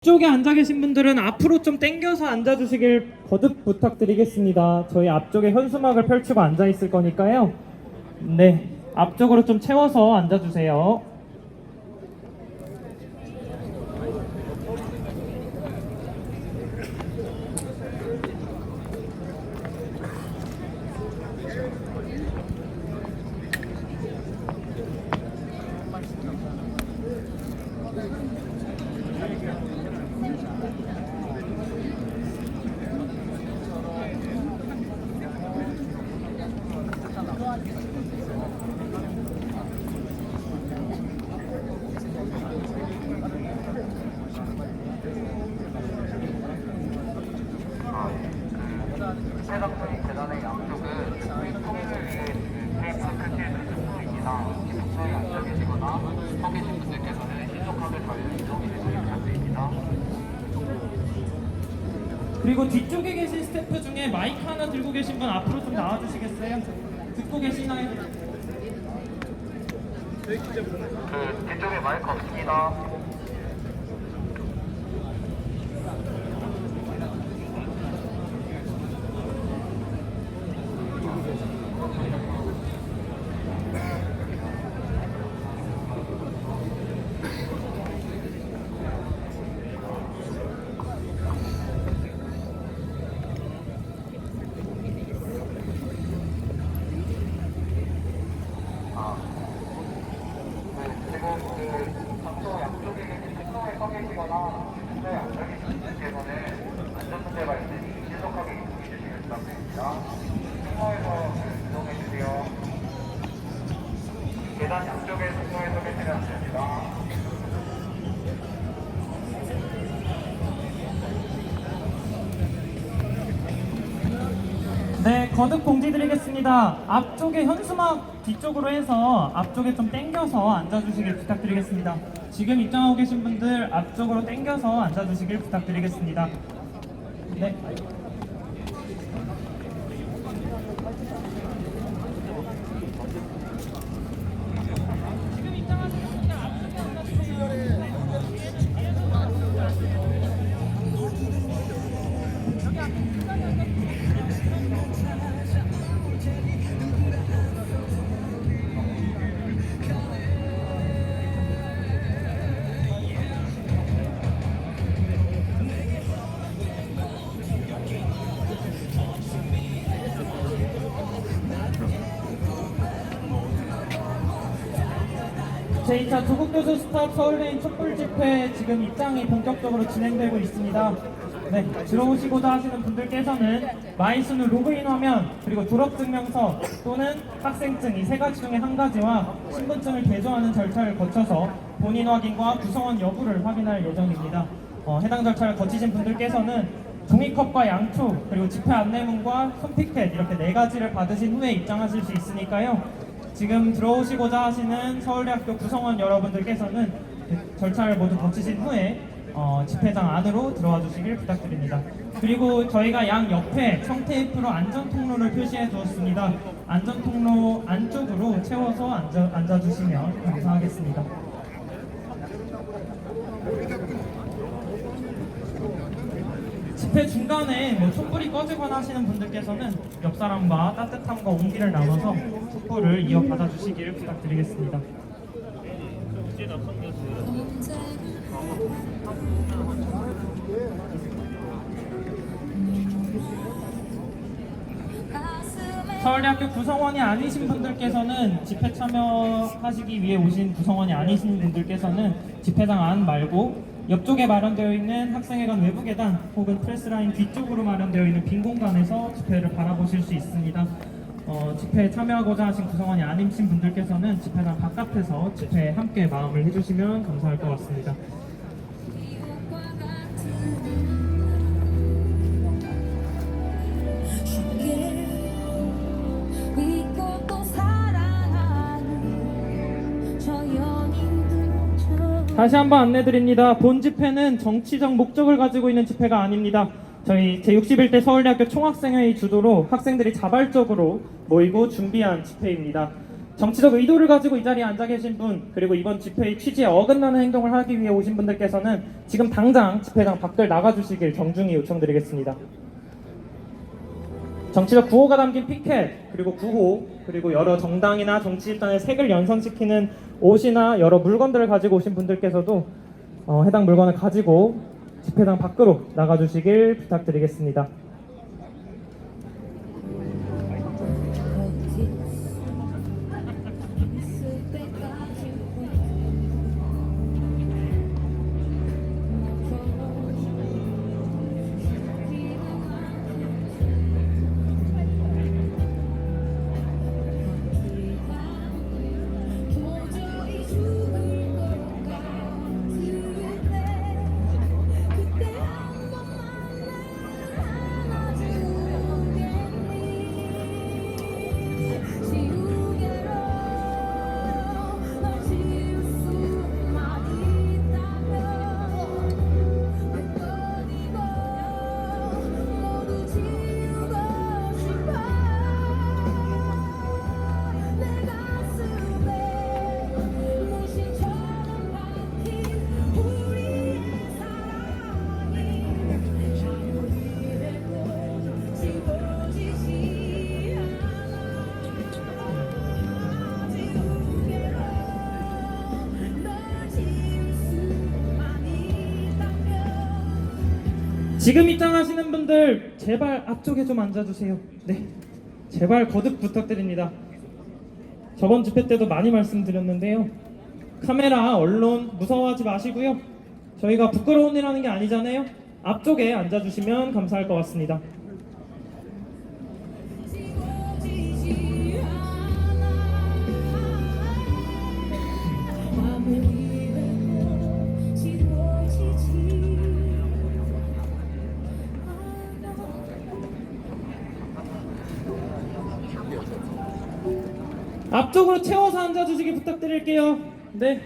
쪽에 앉아 계신 분들은 앞으로 좀 당겨서 앉아주시길 거듭 부탁드리겠습니다. 저희 앞쪽에 현수막을 펼치고 앉아 있을 거니까요. 네, 앞쪽으로 좀 채워서 앉아주세요. 해당적인 계단의 양쪽은 통행을 위해 테이프 설치해둔 숙소입니다. 숙소에 앉아 계시거나 서 계신 분들께서는 신속하게 저희를 이동해 주시기 부탁드립니다. 그리고 뒤쪽에 계신 스태프 중에 마이크 하나 들고 계신 분 앞으로 좀 나와주시겠어요? 듣고 계시나요? 뒤쪽에 마이크 없습니다. 장소 양쪽에 계신 숙소에 서 계시거나 숙소에 앉아 계신 분께서는 안전문제가 있으니 신속하게 이동해 주시길 부탁드립니다. 숙소에서 이동해 주세요. 계단 양쪽에 숙소에 서 계시면 안 됩니다. 네, 거듭 공지 드리겠습니다. 앞쪽에 현수막 뒤쪽으로 해서 앞쪽에 좀 당겨서 앉아주시길 부탁드리겠습니다. 지금 입장하고 계신 분들 앞쪽으로 당겨서 앉아주시길 부탁드리겠습니다. 네. 지금 입장하신 분들 앞쪽에 앉아주세요. 제2차 조국교수 스탑 서울레인 촛불 집회 지금 입장이 본격적으로 진행되고 있습니다. 네, 들어오시고자 하시는 분들께서는 마이순우 로그인 화면 그리고 졸업증명서 또는 학생증 이 세 가지 중에 한 가지와 신분증을 개조하는 절차를 거쳐서 본인 확인과 구성원 여부를 확인할 예정입니다. 해당 절차를 거치신 분들께서는 종이컵과 양초 그리고 집회 안내문과 손피켓 이렇게 네 가지를 받으신 후에 입장하실 수 있으니까요. 지금 들어오시고자 하시는 서울대학교 구성원 여러분들께서는 절차를 모두 거치신 후에 집회장 안으로 들어와 주시길 부탁드립니다. 그리고 저희가 양 옆에 청테이프로 안전통로를 표시해 두었습니다. 안전통로 안쪽으로 채워서 앉아주시면 감사하겠습니다. 집회 중간에 촛불이 꺼지거나 하시는 분들께서는 옆 사람과 따뜻함과 온기를 나눠서 촛불을 이어받아 주시길 부탁드리겠습니다. 서울대학교 구성원이 아니신 분들께서는 집회 참여하시기 위해 오신 구성원이 아니신 분들께서는 집회장 안 말고 옆쪽에 마련되어 있는 학생회관 외부 계단 혹은 프레스라인 뒤쪽으로 마련되어 있는 빈 공간에서 집회를 바라보실 수 있습니다. 집회에 참여하고자 하신 구성원이 아니신 분들께서는 집회장 바깥에서 집회에 함께 마음을 해주시면 감사할 것 같습니다. 다시 한번 안내드립니다. 본 집회는 정치적 목적을 가지고 있는 집회가 아닙니다. 저희 제61대 서울대학교 총학생회의 주도로 학생들이 자발적으로 모이고 준비한 집회입니다. 정치적 의도를 가지고 이 자리에 앉아 계신 분, 그리고 이번 집회의 취지에 어긋나는 행동을 하기 위해 오신 분들께서는 지금 당장 집회장 밖을 나가주시길 정중히 요청드리겠습니다. 정치적 구호가 담긴 피켓, 그리고 구호, 그리고 여러 정당이나 정치 집단의 색을 연상시키는 옷이나 여러 물건들을 가지고 오신 분들께서도 해당 물건을 가지고 집회장 밖으로 나가주시길 부탁드리겠습니다. 지금 입장하시는 분들 제발 앞쪽에 좀 앉아주세요. 네, 제발 거듭 부탁드립니다. 저번 집회 때도 많이 말씀드렸는데요, 카메라, 언론 무서워하지 마시고요. 저희가 부끄러운 일 하는 게 아니잖아요. 앞쪽에 앉아주시면 감사할 것 같습니다. 앞쪽으로 채워서 앉아주시기 부탁드릴게요. 네,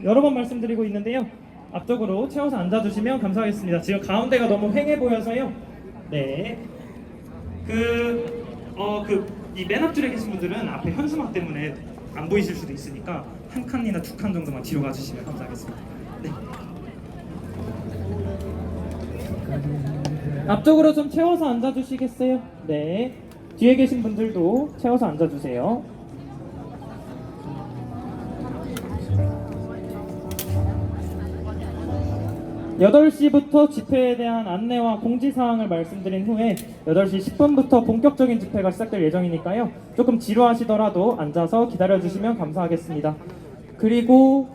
여러 번 말씀드리고 있는데요, 앞쪽으로 채워서 앉아주시면 감사하겠습니다. 지금 가운데가 너무 휑해 보여서요. 네, 이 맨 앞줄에 계신 분들은 앞에 현수막 때문에 안 보이실 수도 있으니까 한 칸이나 두 칸 정도만 뒤로 가주시면 감사하겠습니다. 네. 앞쪽으로 좀 채워서 앉아주시겠어요? 네. 뒤에 계신 분들도 채워서 앉아주세요. 8시부터 집회에 대한 안내와 공지사항을 말씀드린 후에 8시 10분부터 본격적인 집회가 시작될 예정이니까요, 조금 지루하시더라도 앉아서 기다려주시면 감사하겠습니다. 그리고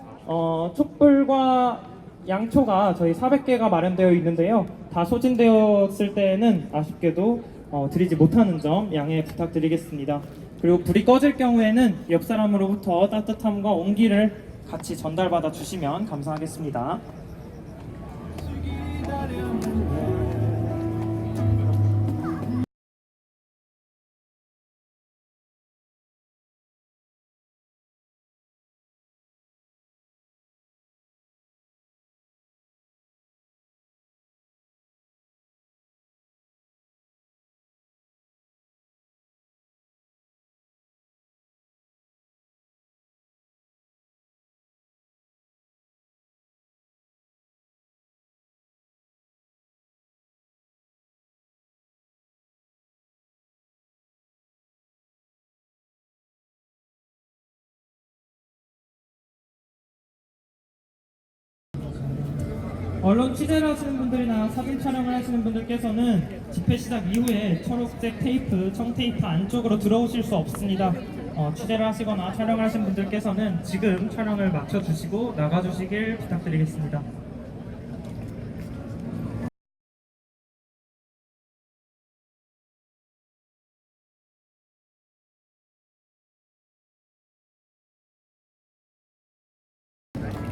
촛불과 양초가 저희 400개가 마련되어 있는데요, 다 소진되었을 때는 아쉽게도 드리지 못하는 점 양해 부탁드리겠습니다. 그리고 불이 꺼질 경우에는 옆 사람으로부터 따뜻함과 온기를 같이 전달받아 주시면 감사하겠습니다. 언론 취재를 하시는 분들이나 사진 촬영을 하시는 분들께서는 집회 시작 이후에 초록색 테이프, 청테이프 안쪽으로 들어오실 수 없습니다. 취재를 하시거나 촬영을 하신 분들께서는 지금 촬영을 마쳐주시고 나가주시길 부탁드리겠습니다.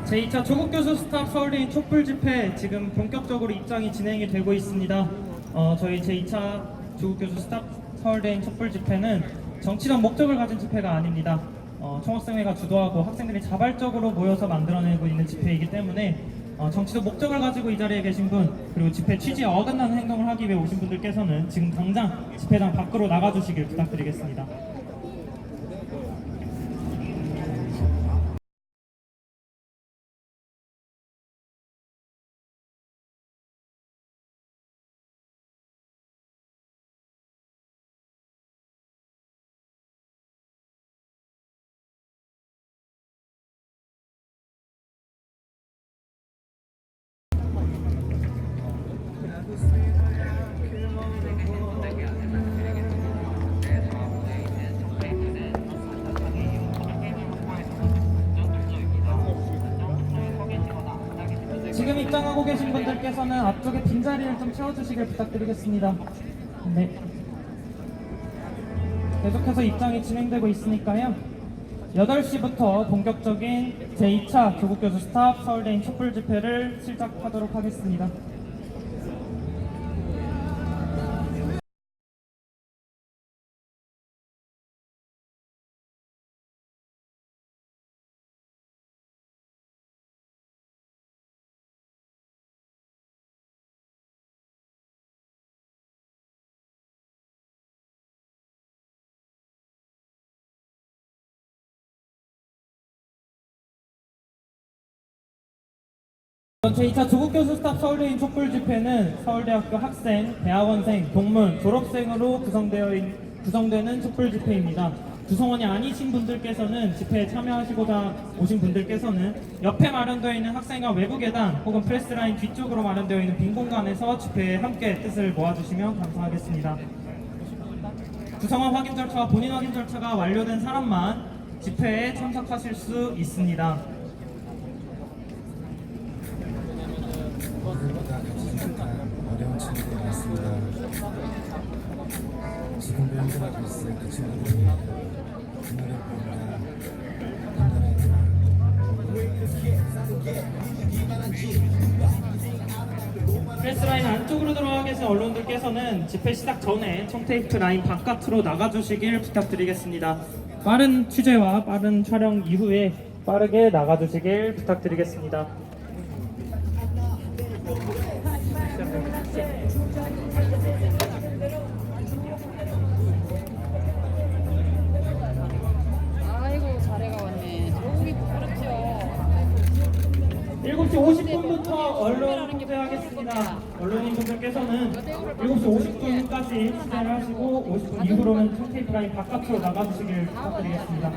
제2차 조국 교수 스탑 서울대인 촛불 집회 지금 본격적으로 입장이 진행이 되고 있습니다. 저희 제2차 조국 교수 스탑 서울대인 촛불 집회는 정치적 목적을 가진 집회가 아닙니다. 총학생회가 주도하고 학생들이 자발적으로 모여서 만들어내고 있는 집회이기 때문에 정치적 목적을 가지고 이 자리에 계신 분, 그리고 집회 취지에 어긋나는 행동을 하기 위해 오신 분들께서는 지금 당장 집회장 밖으로 나가주시길 부탁드리겠습니다. 보고 계신 분들께서는 앞쪽에 빈자리를 좀 채워주시길 부탁드리겠습니다. 네. 계속해서 입장이 진행되고 있으니까요. 8시부터 본격적인 제2차 조국교수 스탑 서울대인 촛불 집회를 시작하도록 하겠습니다. 제2차 조국교수 스탑 서울대인 촛불 집회는 서울대학교 학생, 대학원생, 동문, 졸업생으로 구성되는 촛불 집회입니다. 구성원이 아니신 분들께서는 집회에 참여하시고자 오신 분들께서는 옆에 마련되어 있는 학생과 외부 계단 혹은 프레스라인 뒤쪽으로 마련되어 있는 빈 공간에서 집회에 함께 뜻을 모아주시면 감사하겠습니다. 구성원 확인 절차와 본인 확인 절차가 완료된 사람만 집회에 참석하실 수 있습니다. 모두가 같이 생각한 어려운 친구들이 많습니다. 지금도 힘들어하고 있을 그 친구들이 오늘의 보험이나 프레스라인 안쪽으로 들어와 계신 언론들께서는 집회 시작 전에 청테이프 라인 바깥으로 나가주시길 부탁드리겠습니다. 빠른 취재와 빠른 촬영 이후에 빠르게 나가주시길 부탁드리겠습니다. 아이고 자네가 왔네. 저기 부끄럽죠. 7시 50분부터 언론 소개하겠습니다. 언론인분들께서는 7시 50분까지 시작을 하시고 50분 이후로는 청테이프 라인 바깥으로 나가주시길 부탁드리겠습니다.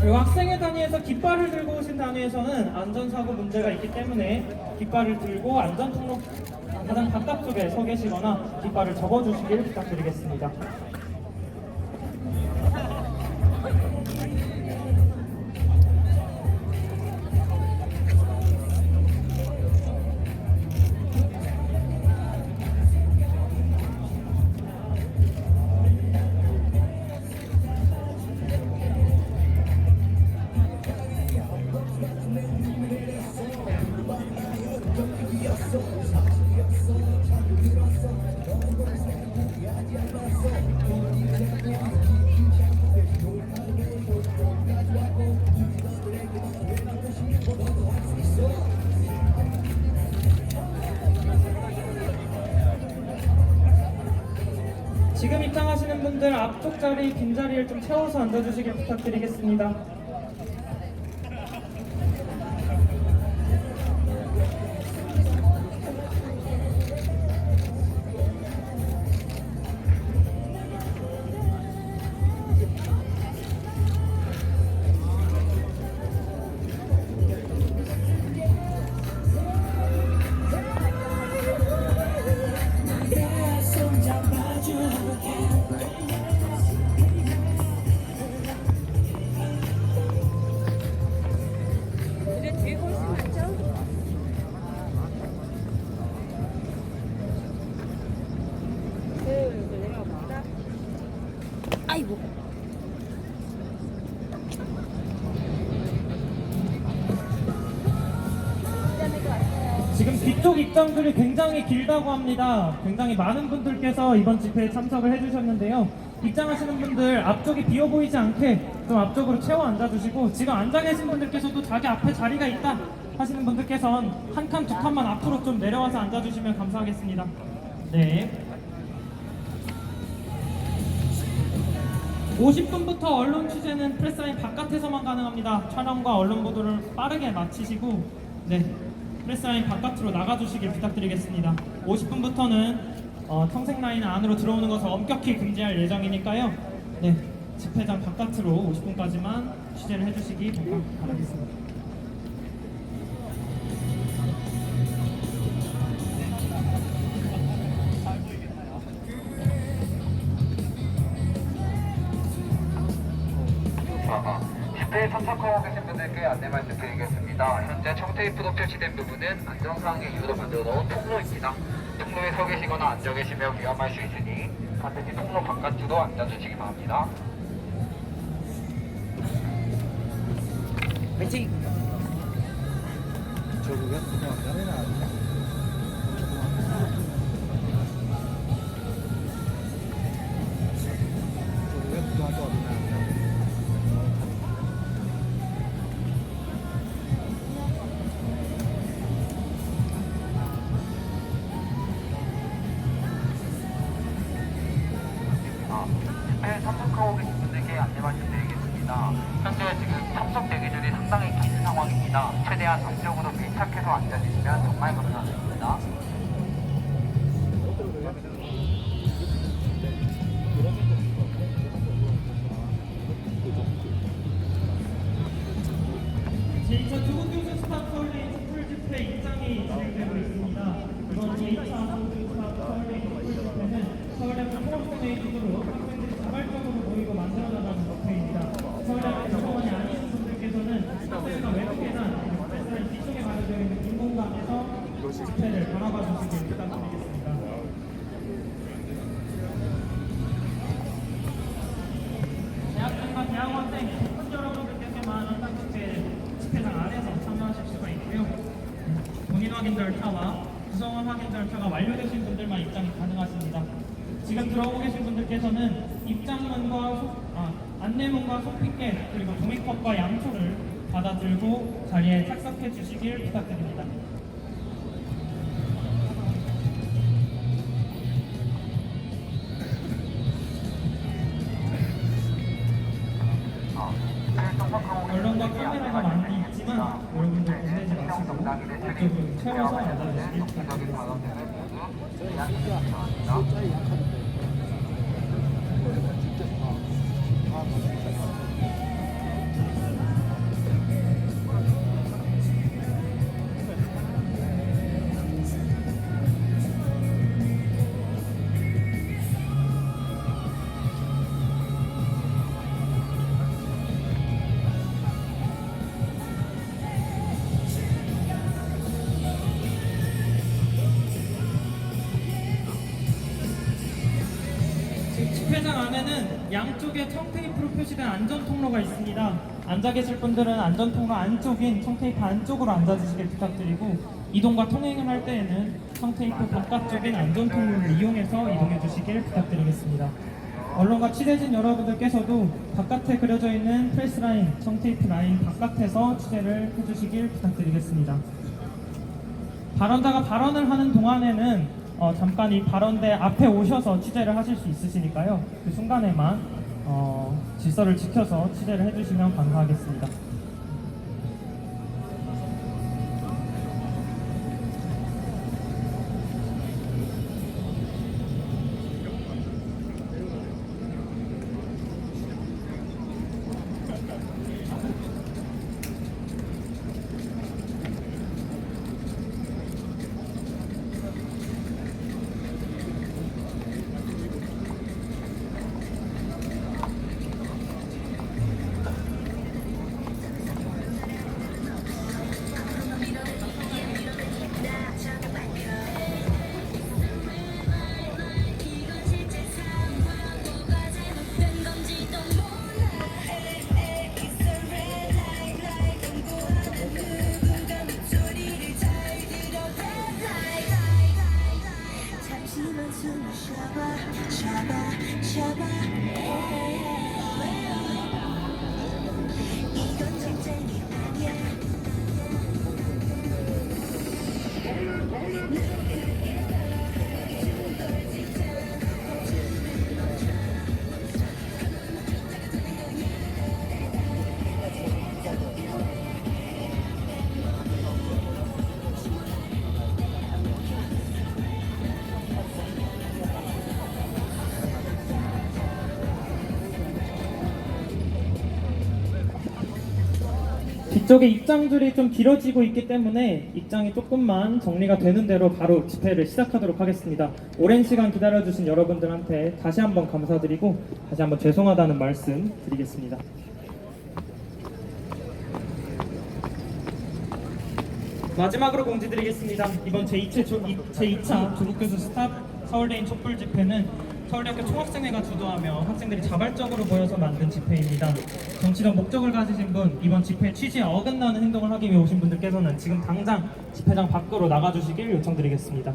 그리고 학생회 단위에서 깃발을 들고 오신 단위에서는 안전사고 문제가 있기 때문에 깃발을 들고 안전통로 가장 바깥쪽에 서 계시거나 깃발을 접어주시길 부탁드리겠습니다. 지금 입장하시는 분들 앞쪽 자리 빈자리를 좀 채워서 앉아주시길 부탁드리겠습니다. 근데 뒤에 훨씬 낫죠? 내려가봐. 아이고. 지금 뒤쪽 입장들이 굉장히 길다고 합니다. 굉장히 많은 분들께서 이번 집회에 참석을 해주셨는데요. 입장하시는 분들 앞쪽이 비어 보이지 않게 좀 앞쪽으로 채워 앉아주시고, 지금 앉아 계신 분들께서도 자기 앞에 자리가 있다 하시는 분들께서는 한 칸, 두 칸만 앞으로 좀 내려와서 앉아주시면 감사하겠습니다. 네. 50분부터 언론 취재는 프레스라인 바깥에서만 가능합니다. 촬영과 언론 보도를 빠르게 마치시고 프레스라인 바깥으로 나가주시길 부탁드리겠습니다. 50분부터는 청색라인 안으로 들어오는 것을 엄격히 금지할 예정이니까요. 집회장 바깥으로 50분까지만 취재를 해주시기 바라겠습니다. 집회에 참석하고 계신 분들께 안내 말씀드리겠습니다. 현재 청테이프로 표시된 부분은 안전사항의 이유로 만들어 놓은 통로입니다. 통로에 서 계시거나 앉아 계시면 위험할 수 있으니 반드시 통로 바깥으로 앉아주시기 바랍니다. 화이팅! 저기가 그냥 나는 집회에 참석하고 계신 분들께 안내 말씀드리겠습니다. 현재 지금 참석 대기줄이 상당히 긴 상황입니다. 최대한 앞쪽으로 밀착해서 앉아주시면 정말 감사드립니다. 제2차 조국교수 스탑 서울대인 촛불 집회 입장이 진행되고 있습니다. 이번 제2차 조국교수 스탑 서울대인 촛불 집회는 서울대 총학생회의 주도로 학생들이 자발적으로 모이고 만들어나가는 목표입니다. 서울대 교수원이 아닌 분들께서는 학생과 외부계단, 프레스라인 뒤쪽에 마련되어 있는 빈 공간에서 집회를 바라봐 주시길 부탁드리겠습니다. 대학생과 대학원생 분 여러분들께서만 집회장 안에서 참여하실 수가 있고요. 본인 확인 절차와 구성원 확인 절차가 완료되신 분들만 입장이 가능하십니다. 지금 들어오고 계신 분들께서는 입장문과 안내문과 소피켓 그리고 종이컵과 양초를 받아 들고 자리에 착석해 주시길 부탁드립니다. 언론과 카메라가 많이 있지만 여러분들 보내지 마시고 이쪽으로 채워서 앉아주시길 부탁드리겠습니다. 집회장 안에는 양쪽에 청테이프로 표시된 안전통로가 있습니다. 앉아 계실 분들은 안전통로 안쪽인 청테이프 안쪽으로 앉아주시길 부탁드리고 이동과 통행을 할 때에는 청테이프 바깥쪽인 안전통로를 이용해서 이동해 주시길 부탁드리겠습니다. 언론과 취재진 여러분들께서도 바깥에 그려져 있는 프레스라인, 청테이프 라인 바깥에서 취재를 해주시길 부탁드리겠습니다. 발언자가 발언을 하는 동안에는 잠깐 이 발언대 앞에 오셔서 취재를 하실 수 있으시니까요. 그 순간에만 질서를 지켜서 취재를 해주시면 감사하겠습니다. 뒤쪽에 입장줄이 좀 길어지고 있기 때문에 입장이 조금만 정리가 되는 대로 바로 집회를 시작하도록 하겠습니다. 오랜 시간 기다려주신 여러분들한테 다시 한번 감사드리고 다시 한번 죄송하다는 말씀 드리겠습니다. 마지막으로 공지드리겠습니다. 이번 제2차 조국교수 스탑 서울대인 촛불 집회는 서울대학교 총학생회가 주도하며 학생들이 자발적으로 모여서 만든 집회입니다. 정치적 목적을 가지신 분, 이번 집회 취지에 어긋나는 행동을 하기 위해 오신 분들께서는 지금 당장 집회장 밖으로 나가주시길 요청드리겠습니다.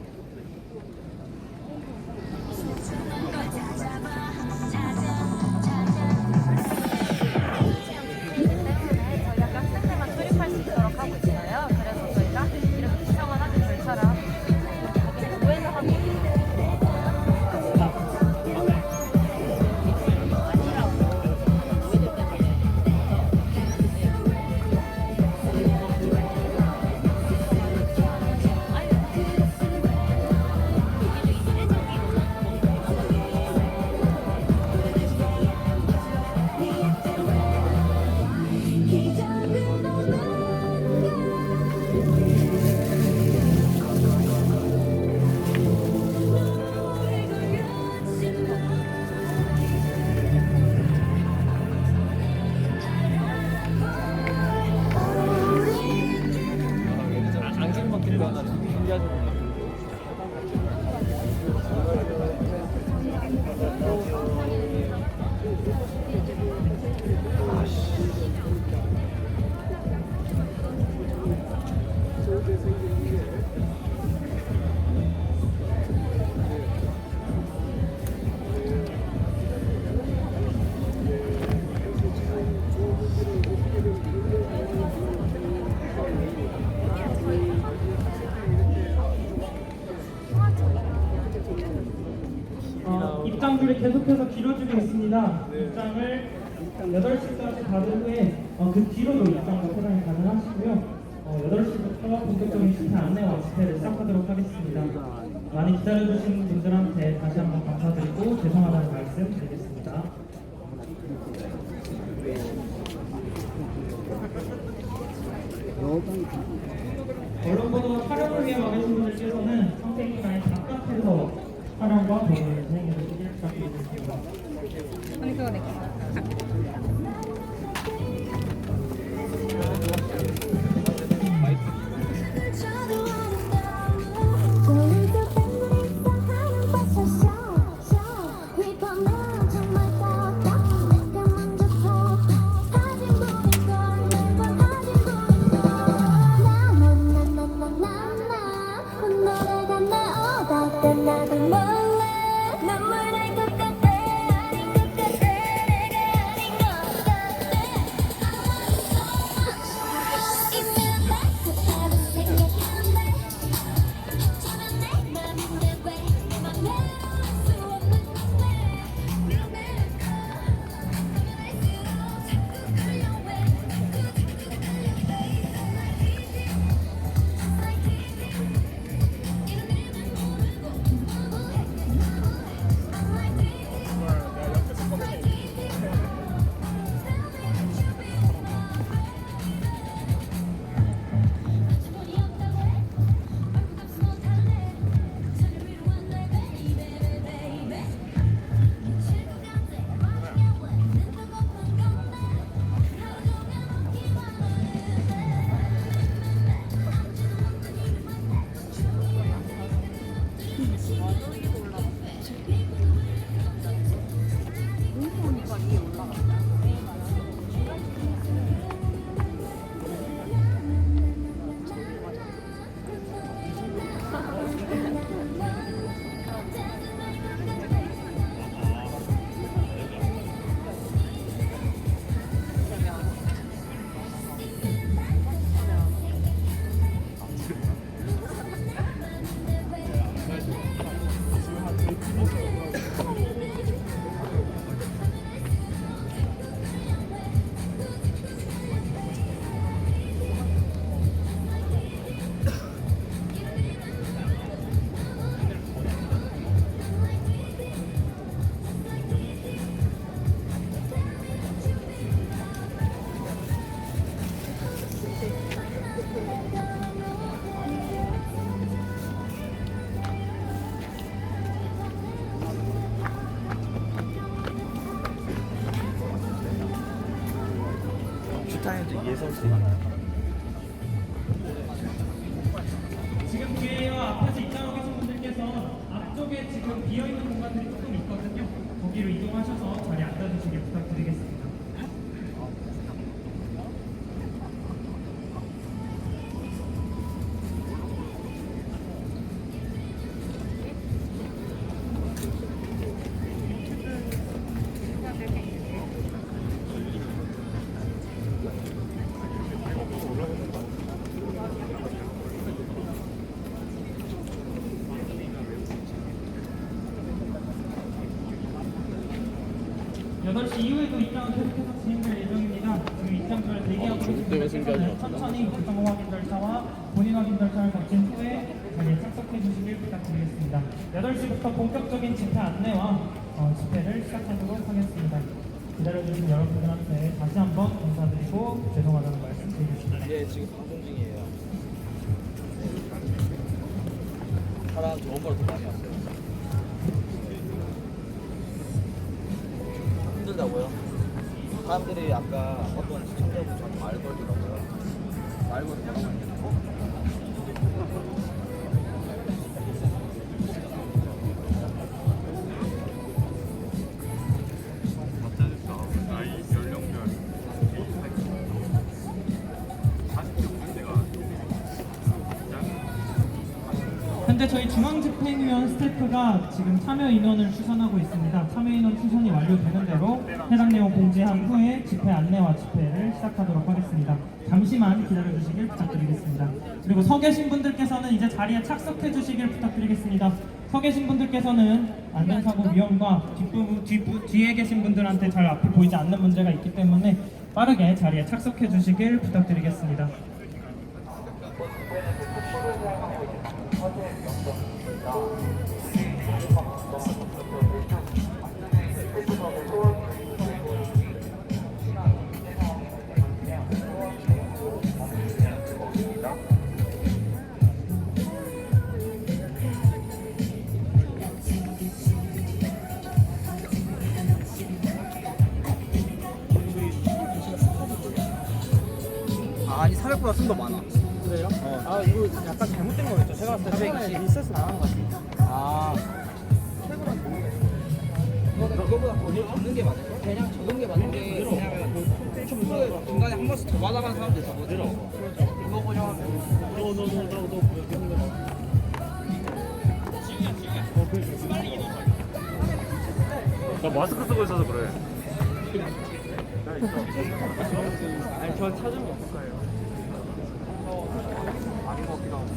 저희가 학생들만 출입할 수 있도록 하고 있어요. 그래서 저희가 이렇게 구성을 하는 절차를 하고 있습니다. 모여서 하고 있는데 입장줄이 계속해서 길어지고 있습니다. 입장을 8시까지 받은 후에 그 뒤로도 입장과 포장이 가능하시고요. 8시부터 본격적인 집회 안내와 집회를 시작하도록 하겠습니다. 많이 기다려주신 분들한테 다시 한번 감사드리고 죄송하다는 말씀 드리겠습니다. 언론보도 촬영을 위해 와 계신 분들께서는 선택기관의 바깥에서 촬영과 보도를 진행해 주시길 부탁드리겠습니다. 나도 몰라 눈물 날 것 같아 아닌 것 같아 내가 아닌 스타일도 예선 지금 뒤에와 앞에서 입장하고 계신 분들께서 앞쪽에 지금 비어있는 공간들이 조금 있거든요. 거기로 이동하셔서 자리에 앉아주시길 부탁드리겠습니다. 여덟 시 이후에도 입장은 계속해서 진행될 예정입니다. 지금 입장표를 대기하고 계신 분들께서는 천천히 교통 확인 절차와 본인 확인 절차를 거친 후에 자리에 착석해 주시길 부탁드리겠습니다. 8시부터 본격적인 집회 안내와 집회를 시작하도록 하겠습니다. 기다려주신 여러분들한테 다시 한번 감사드리고 죄송하다는 말씀 드리겠습니다. 예, 지금 방송 중이에요. 사람 저번보다 더 많이 왔어요. 힘들다고요? 사람들이 아까 어떤 시청자분 저한테 말 걸더라고요. 말 걸더라고요. 현재 저희 중앙집행위원 스태프가 지금 참여 인원을 추천하고 있습니다. 참여 인원 추천이 완료되는 대로 해당 내용 공지한 후에 집회 안내와 집회를 시작하도록 하겠습니다. 잠시만 기다려주시길 부탁드리겠습니다. 그리고 서 계신 분들께서는 이제 자리에 착석해 주시길 부탁드리겠습니다. 서 계신 분들께서는 안전사고 위험과 뒤에 계신 분들한테 잘 앞이 보이지 않는 문제가 있기 때문에 빠르게 자리에 착석해 주시길 부탁드리겠습니다. 아니 400보다 좀 더 많아. 그래요? 아 이거 약간 잘못된 거였죠. 제가 봤을 때 처음에 리셋을 나간 것 같아요. 아. 그거보다 더 적는 게 맞을 걸? 그냥 적은 게 맞는 게 왜냐면 촛불 중간에 한 번씩 더 받아가는 사람도 있었거든. 그거 보려면 나 마스크 쓰고 있어서 그래. 아니 저 찾으면 어떨까요? 아닌 것 같기도 하고.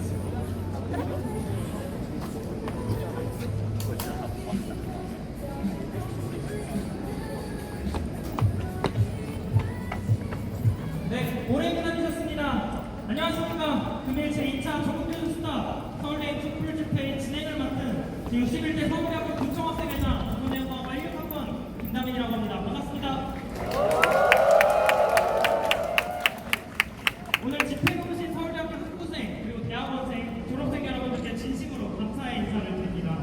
네, 오래 기다리셨습니다. 안녕하십니까. 금일 제2차 전국교수수다 서울대 촛불 집회 진행을 맡은 제61대 서울대학교 구청학생회장 이번에서 16학번 김다민이라고 합니다. 반갑습니다. 오늘 집회에 오신 서울대학교 학부생 그리고 대학원생, 졸업생 여러분들께 진심으로 감사의 인사를 드립니다.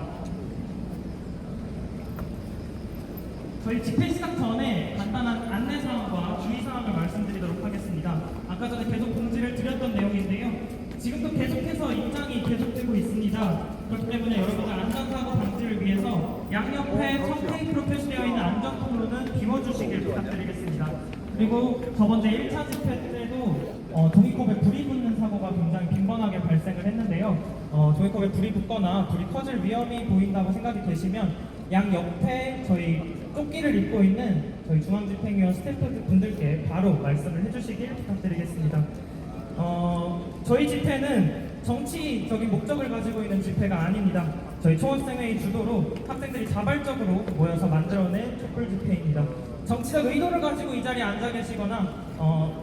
저희 집회 시작 전에 간단한 안내사항과 주의사항을 말씀드리도록 하겠습니다. 아까 전에 계속 공지를 드렸던 내용인데요. 지금도 계속해서 입장이 계속되고 있습니다. 그렇기 때문에 여러분들 안전사고 방지를 위해서 양옆에 청테이프로 표시되어 있는 안전통로는 비워주시길 부탁드리겠습니다. 그리고 저번 주 1차 집회 때도 종이컵에 불이 붙는 사고가 굉장히 빈번하게 발생을 했는데요. 종이컵에 불이 붙거나 불이 커질 위험이 보인다고 생각이 되시면 양 옆에 저희 조끼를 입고 있는 저희 중앙집행위원 스태프분들께 바로 말씀을 해주시길 부탁드리겠습니다. 저희 집회는 정치적인 목적을 가지고 있는 집회가 아닙니다. 저희 총학생회의 주도로 학생들이 자발적으로 모여서 만들어낸 촛불 집회입니다. 정치적 의도를 가지고 이 자리에 앉아 계시거나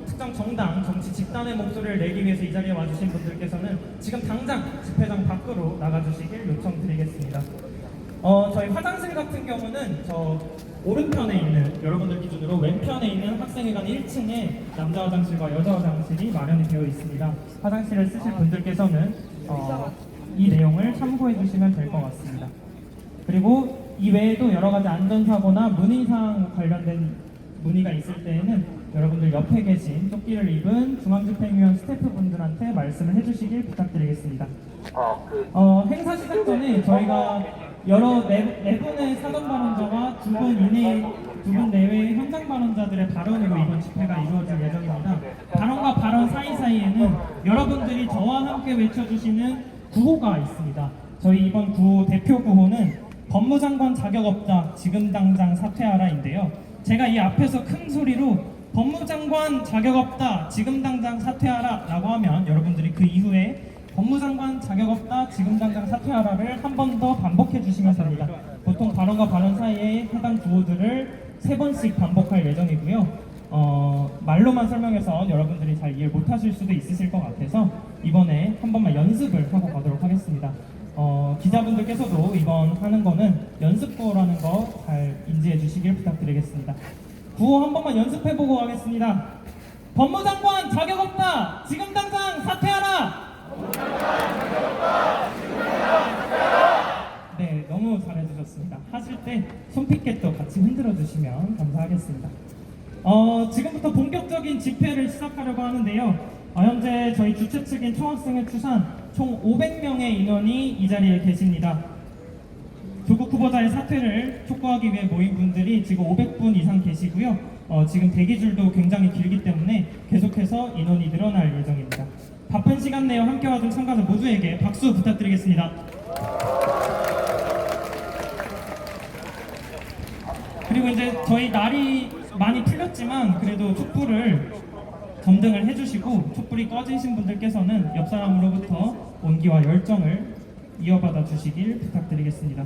특정 정당, 정치 집단의 목소리를 내기 위해서 이 자리에 와주신 분들께서는 지금 당장 집회장 밖으로 나가주시길 요청드리겠습니다. 저희 화장실 같은 경우는 저 오른편에 있는, 여러분들 기준으로 왼편에 있는 학생회관 1층에 남자 화장실과 여자 화장실이 마련이 되어 있습니다. 화장실을 쓰실 분들께서는 이 내용을 참고해 주시면 될 것 같습니다. 그리고 이 외에도 여러 가지 안전사고나 문의사항 관련된 문의가 있을 때에는 여러분들 옆에 계신 조끼를 입은 중앙집행위원 스태프분들한테 말씀을 해주시길 부탁드리겠습니다. 행사 시작 전에 저희가 여러 네 분의 사전 발언자와 두 분 내외의 현장 발언자들의 발언으로 이번 집회가 이루어질 예정입니다. 발언과 발언 사이사이에는 여러분들이 저와 함께 외쳐주시는 구호가 있습니다. 저희 이번 구호 대표 구호는 법무장관 자격 없다 지금 당장 사퇴하라인데요. 제가 이 앞에서 큰 소리로 법무장관 자격 없다 지금 당장 사퇴하라 라고 하면 여러분들이 그 이후에 법무장관 자격 없다 지금 당장 사퇴하라를 한 번 더 반복해 주시면 됩니다. 보통 발언과 발언 사이에 해당 구호들을 3번씩 반복할 예정이고요. 말로만 설명해서 여러분들이 잘 이해 못하실 수도 있으실 것 같아서 이번에 한 번만 연습을 하고 가도록 하겠습니다. 기자분들께서도 이번 하는 거는 연습구호라는 거 잘 인지해 주시길 부탁드리겠습니다. 구호 한 번만 연습해보고 가겠습니다. 법무장관 자격 없다 지금 당장 사퇴하라. 네, 너무 잘해주셨습니다. 하실 때 손피켓도 같이 흔들어 주시면 감사하겠습니다. 지금부터 본격적인 집회를 시작하려고 하는데요. 현재 저희 주최 측인 총학생회 추산 총 500명의 인원이 이 자리에 계십니다. 조국 후보자의 사퇴를 촉구하기 위해 모인 분들이 지금 500분 이상 계시고요. 지금 대기줄도 굉장히 길기 때문에 계속해서 인원이 늘어날 예정입니다. 바쁜 시간 내에 함께 와준 참가자 모두에게 박수 부탁드리겠습니다. 그리고 이제 저희 날이 많이 풀렸지만 그래도 촛불을 점등을 해주시고 촛불이 꺼지신 분들께서는 옆 사람으로부터 온기와 열정을 이어받아 주시길 부탁드리겠습니다.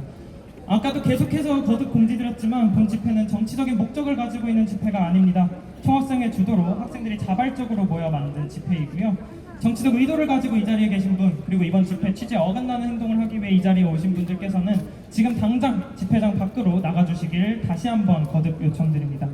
아까도 계속해서 거듭 공지드렸지만 본 집회는 정치적인 목적을 가지고 있는 집회가 아닙니다. 총학생회 주도로 학생들이 자발적으로 모여 만든 집회이고요. 정치적 의도를 가지고 이 자리에 계신 분, 그리고 이번 집회 취지에 어긋나는 행동을 하기 위해 이 자리에 오신 분들께서는 지금 당장 집회장 밖으로 나가주시길 다시 한번 거듭 요청드립니다.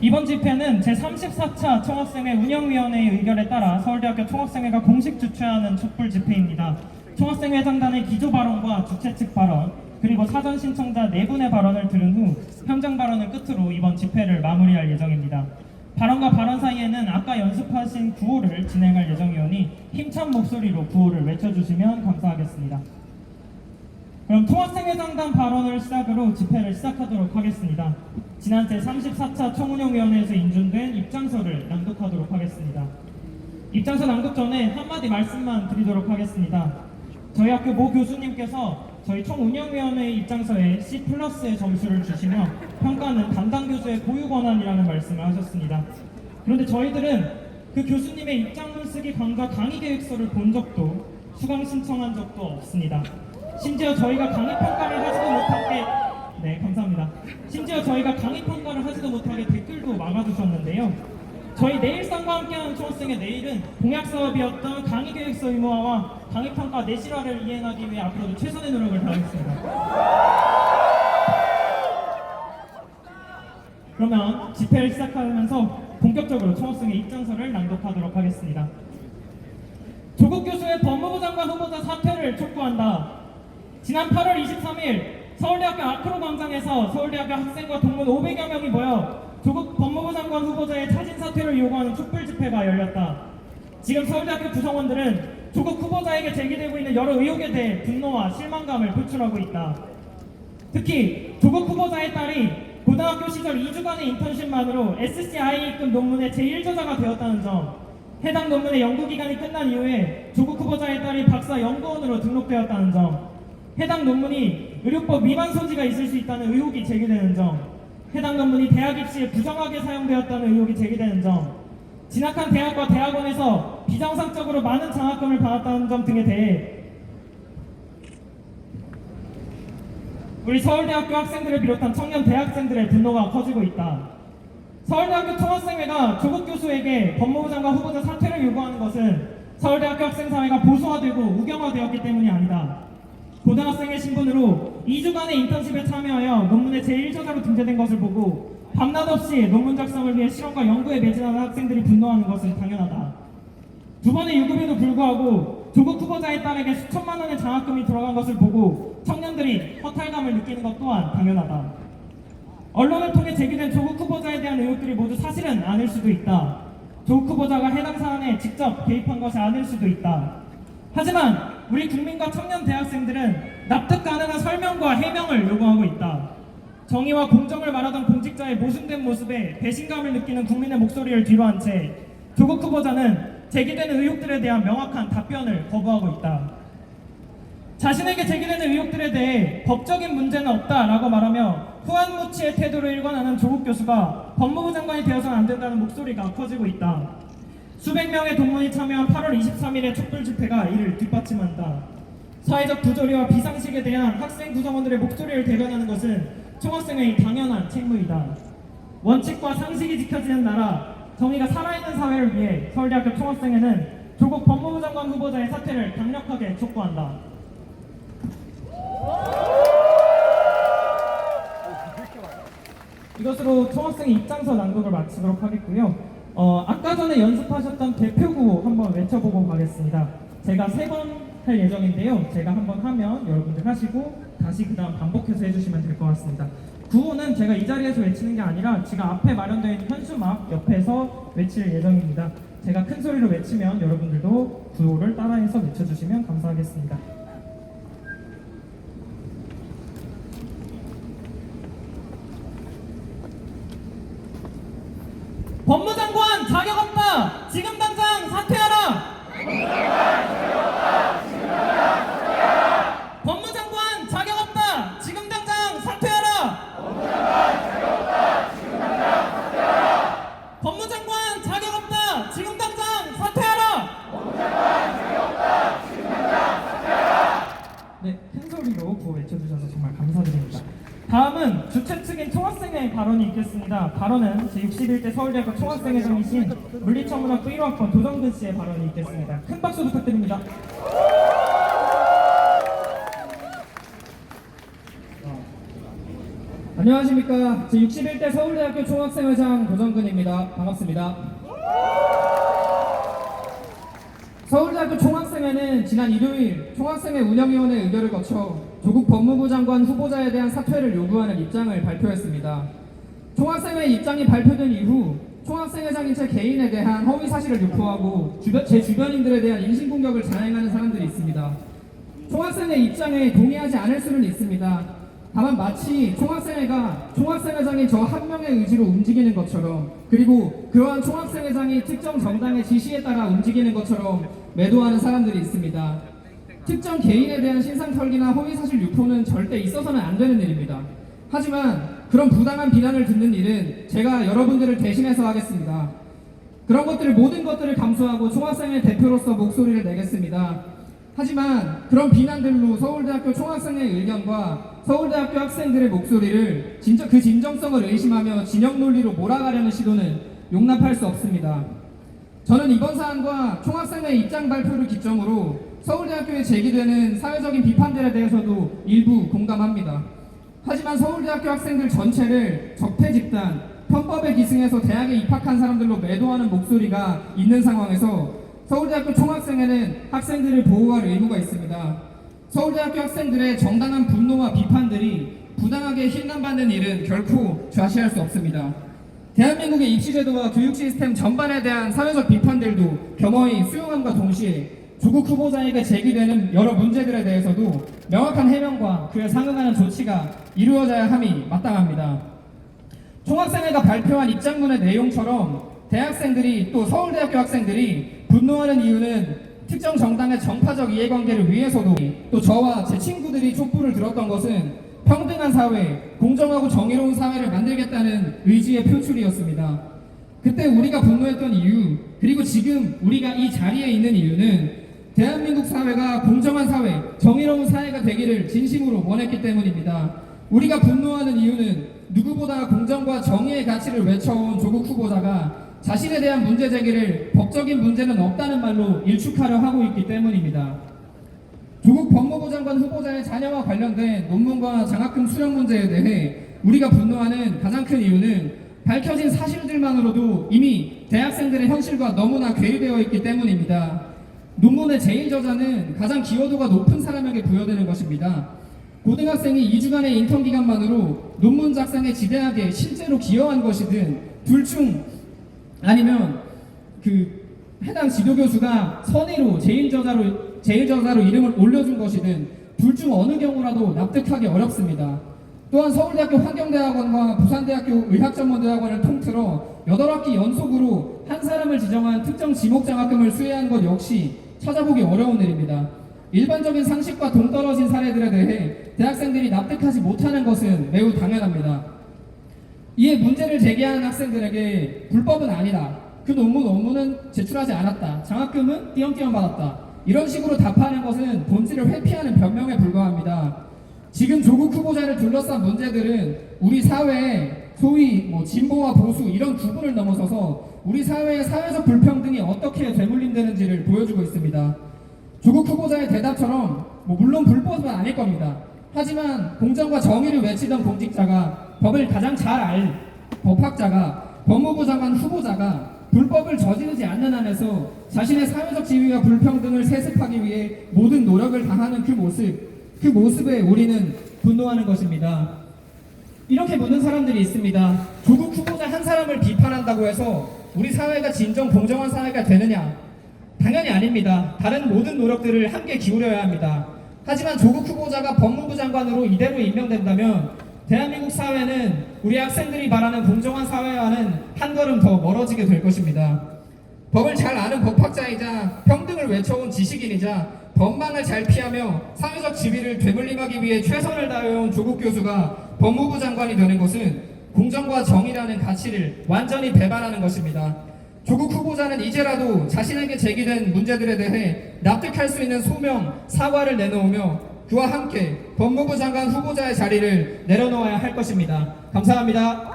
이번 집회는 제34차 총학생회 운영위원회의 의결에 따라 서울대학교 총학생회가 공식 주최하는 촛불 집회입니다. 총학생회 장단의 기조 발언과 주최 측 발언, 그리고 사전 신청자 4분의 발언을 들은 후 현장 발언을 끝으로 이번 집회를 마무리할 예정입니다. 발언과 발언 사이에는 아까 연습하신 구호를 진행할 예정이오니 힘찬 목소리로 구호를 외쳐주시면 감사하겠습니다. 그럼 총학생회 장단 발언을 시작으로 집회를 시작하도록 하겠습니다. 지난 제34차 총운영위원회에서 인준된 입장서를 낭독하도록 하겠습니다. 입장서 낭독 전에 한마디 말씀만 드리도록 하겠습니다. 저희 학교 모 교수님께서 저희 총운영위원회의 입장서에 C+의 점수를 주시며 평가는 담당 교수의 고유 권한이라는 말씀을 하셨습니다. 그런데 저희들은 그 교수님의 입장문 쓰기 강좌 강의 계획서를 본 적도 수강 신청한 적도 없습니다. 심지어 저희가 강의 평가를 하지도 못하게 감사합니다. 심지어 저희가 강의 평가를 하지도 못하게 댓글도 막아주셨는데요. 저희 내일상과 함께하는 총학생회 내일은 공약 사업이었던 강의 계획서 의무화와 강의 평가 내실화를 이행하기 위해 앞으로도 최선의 노력을 다하겠습니다. 그러면 집회를 시작하면서 본격적으로 총학생회 입장서를 낭독하도록 하겠습니다. 조국 교수의 법무부 장관 후보자 사퇴를 촉구한다. 지난 8월 23일 서울대학교 아크로 광장에서 서울대학교 학생과 동문 500여 명이 모여 조국 법무부 장관 후보자의 자진 사퇴를 요구하는 촛불 집회가 열렸다. 지금 서울대학교 구성원들은 조국 후보자에게 제기되고 있는 여러 의혹에 대해 분노와 실망감을 표출하고 있다. 특히 조국 후보자의 딸이 고등학교 시절 2주간의 인턴십만으로 SCIA급 논문의 제1저자가 되었다는 점, 해당 논문의 연구기간이 끝난 이후에 조국 후보자의 딸이 박사 연구원으로 등록되었다는 점, 해당 논문이 의료법 위반 소지가 있을 수 있다는 의혹이 제기되는 점, 해당 논문이 대학 입시에 부정하게 사용되었다는 의혹이 제기되는 점, 진학한 대학과 대학원에서 비정상적으로 많은 장학금을 받았다는 점 등에 대해 우리 서울대학교 학생들을 비롯한 청년 대학생들의 분노가 커지고 있다. 서울대학교 총학생회가 조국 교수에게 법무부 장관 후보자 사퇴를 요구하는 것은 서울대학교 학생사회가 보수화되고 우경화되었기 때문이 아니다. 고등학생의 신분으로 2주간의 인턴십에 참여하여 논문의 제1저자로 등재된 것을 보고 밤낮 없이 논문 작성을 위해 실험과 연구에 매진하는 학생들이 분노하는 것은 당연하다. 두 번의 유급에도 불구하고 조국 후보자의 딸에게 수천만 원의 장학금이 들어간 것을 보고 청년들이 허탈감을 느끼는 것 또한 당연하다. 언론을 통해 제기된 조국 후보자에 대한 의혹들이 모두 사실은 아닐 수도 있다. 조국 후보자가 해당 사안에 직접 개입한 것이 아닐 수도 있다. 하지만 우리 국민과 청년 대학생들은 납득 가능한 설명과 해명을 요구하고 있다. 정의와 공정을 말하던 공직자의 모순된 모습에 배신감을 느끼는 국민의 목소리를 뒤로한 채 조국 후보자는 제기되는 의혹들에 대한 명확한 답변을 거부하고 있다. 자신에게 제기되는 의혹들에 대해 법적인 문제는 없다라고 말하며 후안무치의 태도를 일관하는 조국 교수가 법무부 장관이 되어서는 안 된다는 목소리가 커지고 있다. 수백 명의 동문이 참여한 8월 23일의 촛불 집회가 이를 뒷받침한다. 사회적 부조리와 비상식에 대한 학생 구성원들의 목소리를 대변하는 것은 총학생회의 당연한 책무이다. 원칙과 상식이 지켜지는 나라, 정의가 살아있는 사회를 위해 서울대학교 총학생회는 조국 법무부 장관 후보자의 사퇴를 강력하게 촉구한다. 이것으로 총학생회 입장서 낭독을 마치도록 하겠고요. 아까 전에 연습하셨던 대표구호 한번 외쳐보고 가겠습니다. 제가 3번 할 예정인데요. 제가 한번 하면 여러분들 하시고 다시 그 다음 반복해서 해주시면 될 것 같습니다. 구호는 제가 이 자리에서 외치는 게 아니라 지금 앞에 마련되어 있는 현수막 옆에서 외칠 예정입니다. 제가 큰 소리로 외치면 여러분들도 구호를 따라해서 외쳐주시면 감사하겠습니다. 법무장관 자격 없다! 지금 당장 사퇴하라! 법무장관 자격 없다! 지금 당장 사퇴하라! 법무장관 자격 없다! 지금 당장 사퇴하라! 네, 큰 소리로 구호 외쳐주셔서 정말 감사드립니다. 다음은 주최 측인 총학생회 발언이 있겠습니다. 발언은 제61대 서울대학교 총학생회장이신 물리천문학부 1호학번 도정근 씨의 발언이 있겠습니다. 큰 박수 부탁드립니다. 안녕하십니까. 제61대 서울대학교 총학생회장 도정근입니다. 반갑습니다. 서울대학교 총학생회는 지난 일요일 총학생회 운영위원회 의결을 거쳐 조국 법무부 장관 후보자에 대한 사퇴를 요구하는 입장을 발표했습니다. 총학생회 입장이 발표된 이후 총학생회장인 제 개인에 대한 허위 사실을 유포하고 제 주변인들에 대한 인신공격을 자행하는 사람들이 있습니다. 총학생회 입장에 동의하지 않을 수는 있습니다. 다만 마치 총학생회장이 저 한 명의 의지로 움직이는 것처럼, 그리고 그러한 총학생회장이 특정 정당의 지시에 따라 움직이는 것처럼 매도하는 사람들이 있습니다. 특정 개인에 대한 신상털기나 허위사실 유포는 절대 있어서는 안 되는 일입니다. 하지만 그런 부당한 비난을 듣는 일은 제가 여러분들을 대신해서 하겠습니다. 그런 모든 것들을 감수하고 총학생회 대표로서 목소리를 내겠습니다. 하지만 그런 비난들로 서울대학교 총학생회 의견과 서울대학교 학생들의 목소리를 그 진정성을 의심하며 진영 논리로 몰아가려는 시도는 용납할 수 없습니다. 저는 이번 사안과 총학생회 입장 발표를 기점으로 서울대학교에 제기되는 사회적인 비판들에 대해서도 일부 공감합니다. 하지만 서울대학교 학생들 전체를 적폐 집단, 편법에 기승해서 대학에 입학한 사람들로 매도하는 목소리가 있는 상황에서 서울대학교 총학생회는 학생들을 보호할 의무가 있습니다. 서울대학교 학생들의 정당한 분노와 비판들이 부당하게 힐난받는 일은 결코 좌시할 수 없습니다. 대한민국의 입시제도와 교육 시스템 전반에 대한 사회적 비판들도 겸허히 수용함과 동시에 조국 후보자에게 제기되는 여러 문제들에 대해서도 명확한 해명과 그에 상응하는 조치가 이루어져야 함이 마땅합니다. 총학생회가 발표한 입장문의 내용처럼 대학생들이 또 서울대학교 학생들이 분노하는 이유는 특정 정당의 정파적 이해관계를 위해서도, 또 저와 제 친구들이 촛불을 들었던 것은 평등한 사회, 공정하고 정의로운 사회를 만들겠다는 의지의 표출이었습니다. 그때 우리가 분노했던 이유, 그리고 지금 우리가 이 자리에 있는 이유는 대한민국 사회가 공정한 사회, 정의로운 사회가 되기를 진심으로 원했기 때문입니다. 우리가 분노하는 이유는 누구보다 공정과 정의의 가치를 외쳐온 조국 후보자가 자신에 대한 문제 제기를 법적인 문제는 없다는 말로 일축하려 하고 있기 때문입니다. 조국 법무부 장관 후보자의 자녀와 관련된 논문과 장학금 수령 문제에 대해 우리가 분노하는 가장 큰 이유는 밝혀진 사실들만으로도 이미 대학생들의 현실과 너무나 괴리되어 있기 때문입니다. 논문의 제1저자는 가장 기여도가 높은 사람에게 부여되는 것입니다. 고등학생이 2주간의 인턴 기간만으로 논문 작성에 지대하게 실제로 기여한 것이든 둘 중 아니면 그 해당 지도교수가 선의로 제일 저자로 이름을 올려준 것이든 둘 중 어느 경우라도 납득하기 어렵습니다. 또한 서울대학교 환경대학원과 부산대학교 의학전문대학원을 통틀어 8학기 연속으로 한 사람을 지정한 특정 지목장학금을 수여한 것 역시 찾아보기 어려운 일입니다. 일반적인 상식과 동떨어진 사례들에 대해 대학생들이 납득하지 못하는 것은 매우 당연합니다. 이에 문제를 제기하는 학생들에게 불법은 아니다, 그 논문은 제출하지 않았다, 장학금은 띄엄띄엄 받았다, 이런 식으로 답하는 것은 본질을 회피하는 변명에 불과합니다. 지금 조국 후보자를 둘러싼 문제들은 우리 사회에 소위 진보와 보수 이런 구분을 넘어서서 우리 사회의 사회적 불평등이 어떻게 되물림되는지를 보여주고 있습니다. 조국 후보자의 대답처럼 물론 불법은 아닐 겁니다. 하지만 공정과 정의를 외치던 공직자가, 법을 가장 잘 알 법학자가, 법무부 장관 후보자가 불법을 저지르지 않는 한에서 자신의 사회적 지위와 불평등을 세습하기 위해 모든 노력을 다하는 그 모습에 우리는 분노하는 것입니다. 이렇게 묻는 사람들이 있습니다. 조국 후보자 한 사람을 비판한다고 해서 우리 사회가 진정 공정한 사회가 되느냐? 당연히 아닙니다. 다른 모든 노력들을 함께 기울여야 합니다. 하지만 조국 후보자가 법무부 장관으로 이대로 임명된다면 대한민국 사회는 우리 학생들이 말하는 공정한 사회와는 한 걸음 더 멀어지게 될 것입니다. 법을 잘 아는 법학자이자 평등을 외쳐온 지식인이자 법망을 잘 피하며 사회적 지위를 되물림하기 위해 최선을 다해온 조국 교수가 법무부 장관이 되는 것은 공정과 정의라는 가치를 완전히 배반하는 것입니다. 조국 후보자는 이제라도 자신에게 제기된 문제들에 대해 납득할 수 있는 소명, 사과를 내놓으며 그와 함께 법무부 장관 후보자의 자리를 내려놓아야 할 것입니다. 감사합니다.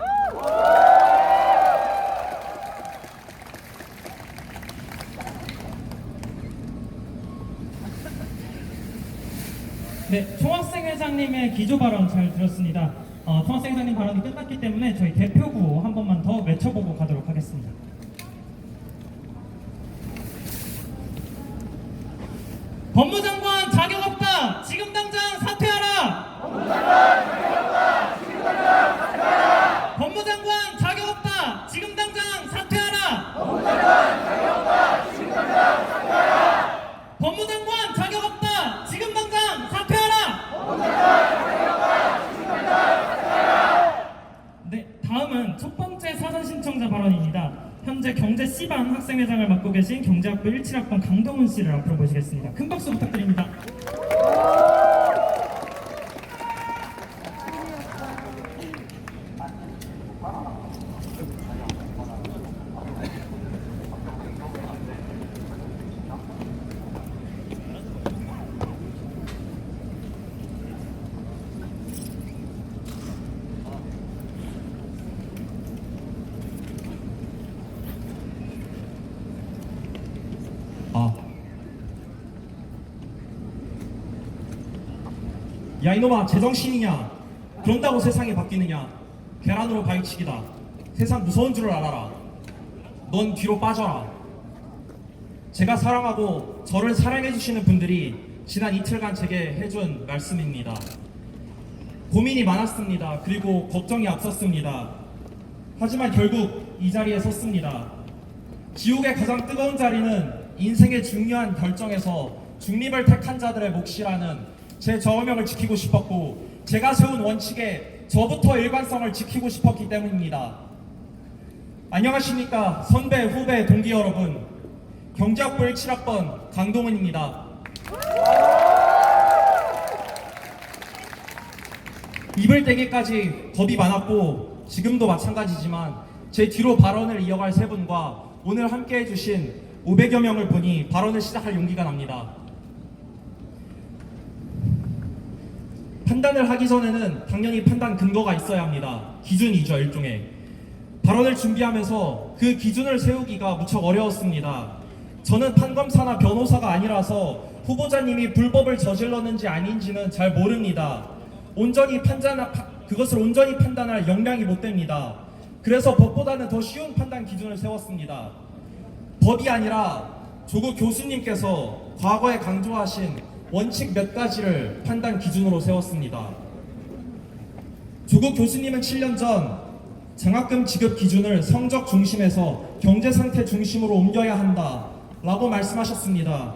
네, 총학생 회장님의 기조 발언 잘 들었습니다. 총학생 회장님 발언이 끝났기 때문에 저희 대표 구호 한 번만 더 외쳐보고 가도록 하겠습니다. 법무장관 자격 없다! 지금 당장 사퇴하라! 법무장관 자격 없다! 지금 당장 사퇴하라! 법무장관 자격 없다! 지금 당장 사퇴하라! 네, 다음은 첫 번째 사전 신청자 발언입니다. 현재 경제 C반 학생회장을 맡고 계신 경제학부 17학번 강동훈 씨를 앞으로 모시겠습니다. 큰 박수 부탁드립니다. 야 이놈아, 제정신이냐? 그런다고 세상이 바뀌느냐? 계란으로 바위치기다. 세상 무서운 줄을 알아라. 넌 뒤로 빠져라. 제가 사랑하고 저를 사랑해주시는 분들이 지난 이틀간 제게 해준 말씀입니다. 고민이 많았습니다. 그리고 걱정이 앞섰습니다. 하지만 결국 이 자리에 섰습니다. 지옥의 가장 뜨거운 자리는 인생의 중요한 결정에서 중립을 택한 자들의 몫이라는 제 저명을 지키고 싶었고, 제가 세운 원칙에 저부터 일관성을 지키고 싶었기 때문입니다. 안녕하십니까 선배, 후배, 동기 여러분. 경제학부 17학번 강동훈입니다. 입을 떼기까지 겁이 많았고 지금도 마찬가지지만 제 뒤로 발언을 이어갈 세 분과 오늘 함께 해주신 500여 명을 보니 발언을 시작할 용기가 납니다. 판단을 하기 전에는 당연히 판단 근거가 있어야 합니다. 기준이죠, 일종의. 발언을 준비하면서 그 기준을 세우기가 무척 어려웠습니다. 저는 판검사나 변호사가 아니라서 후보자님이 불법을 저질렀는지 아닌지는 잘 모릅니다. 그것을 온전히 판단할 역량이 못 됩니다. 그래서 법보다는 더 쉬운 판단 기준을 세웠습니다. 법이 아니라 조국 교수님께서 과거에 강조하신 원칙 몇 가지를 판단 기준으로 세웠습니다. 조국 교수님은 7년 전 장학금 지급 기준을 성적 중심에서 경제 상태 중심으로 옮겨야 한다 라고 말씀하셨습니다.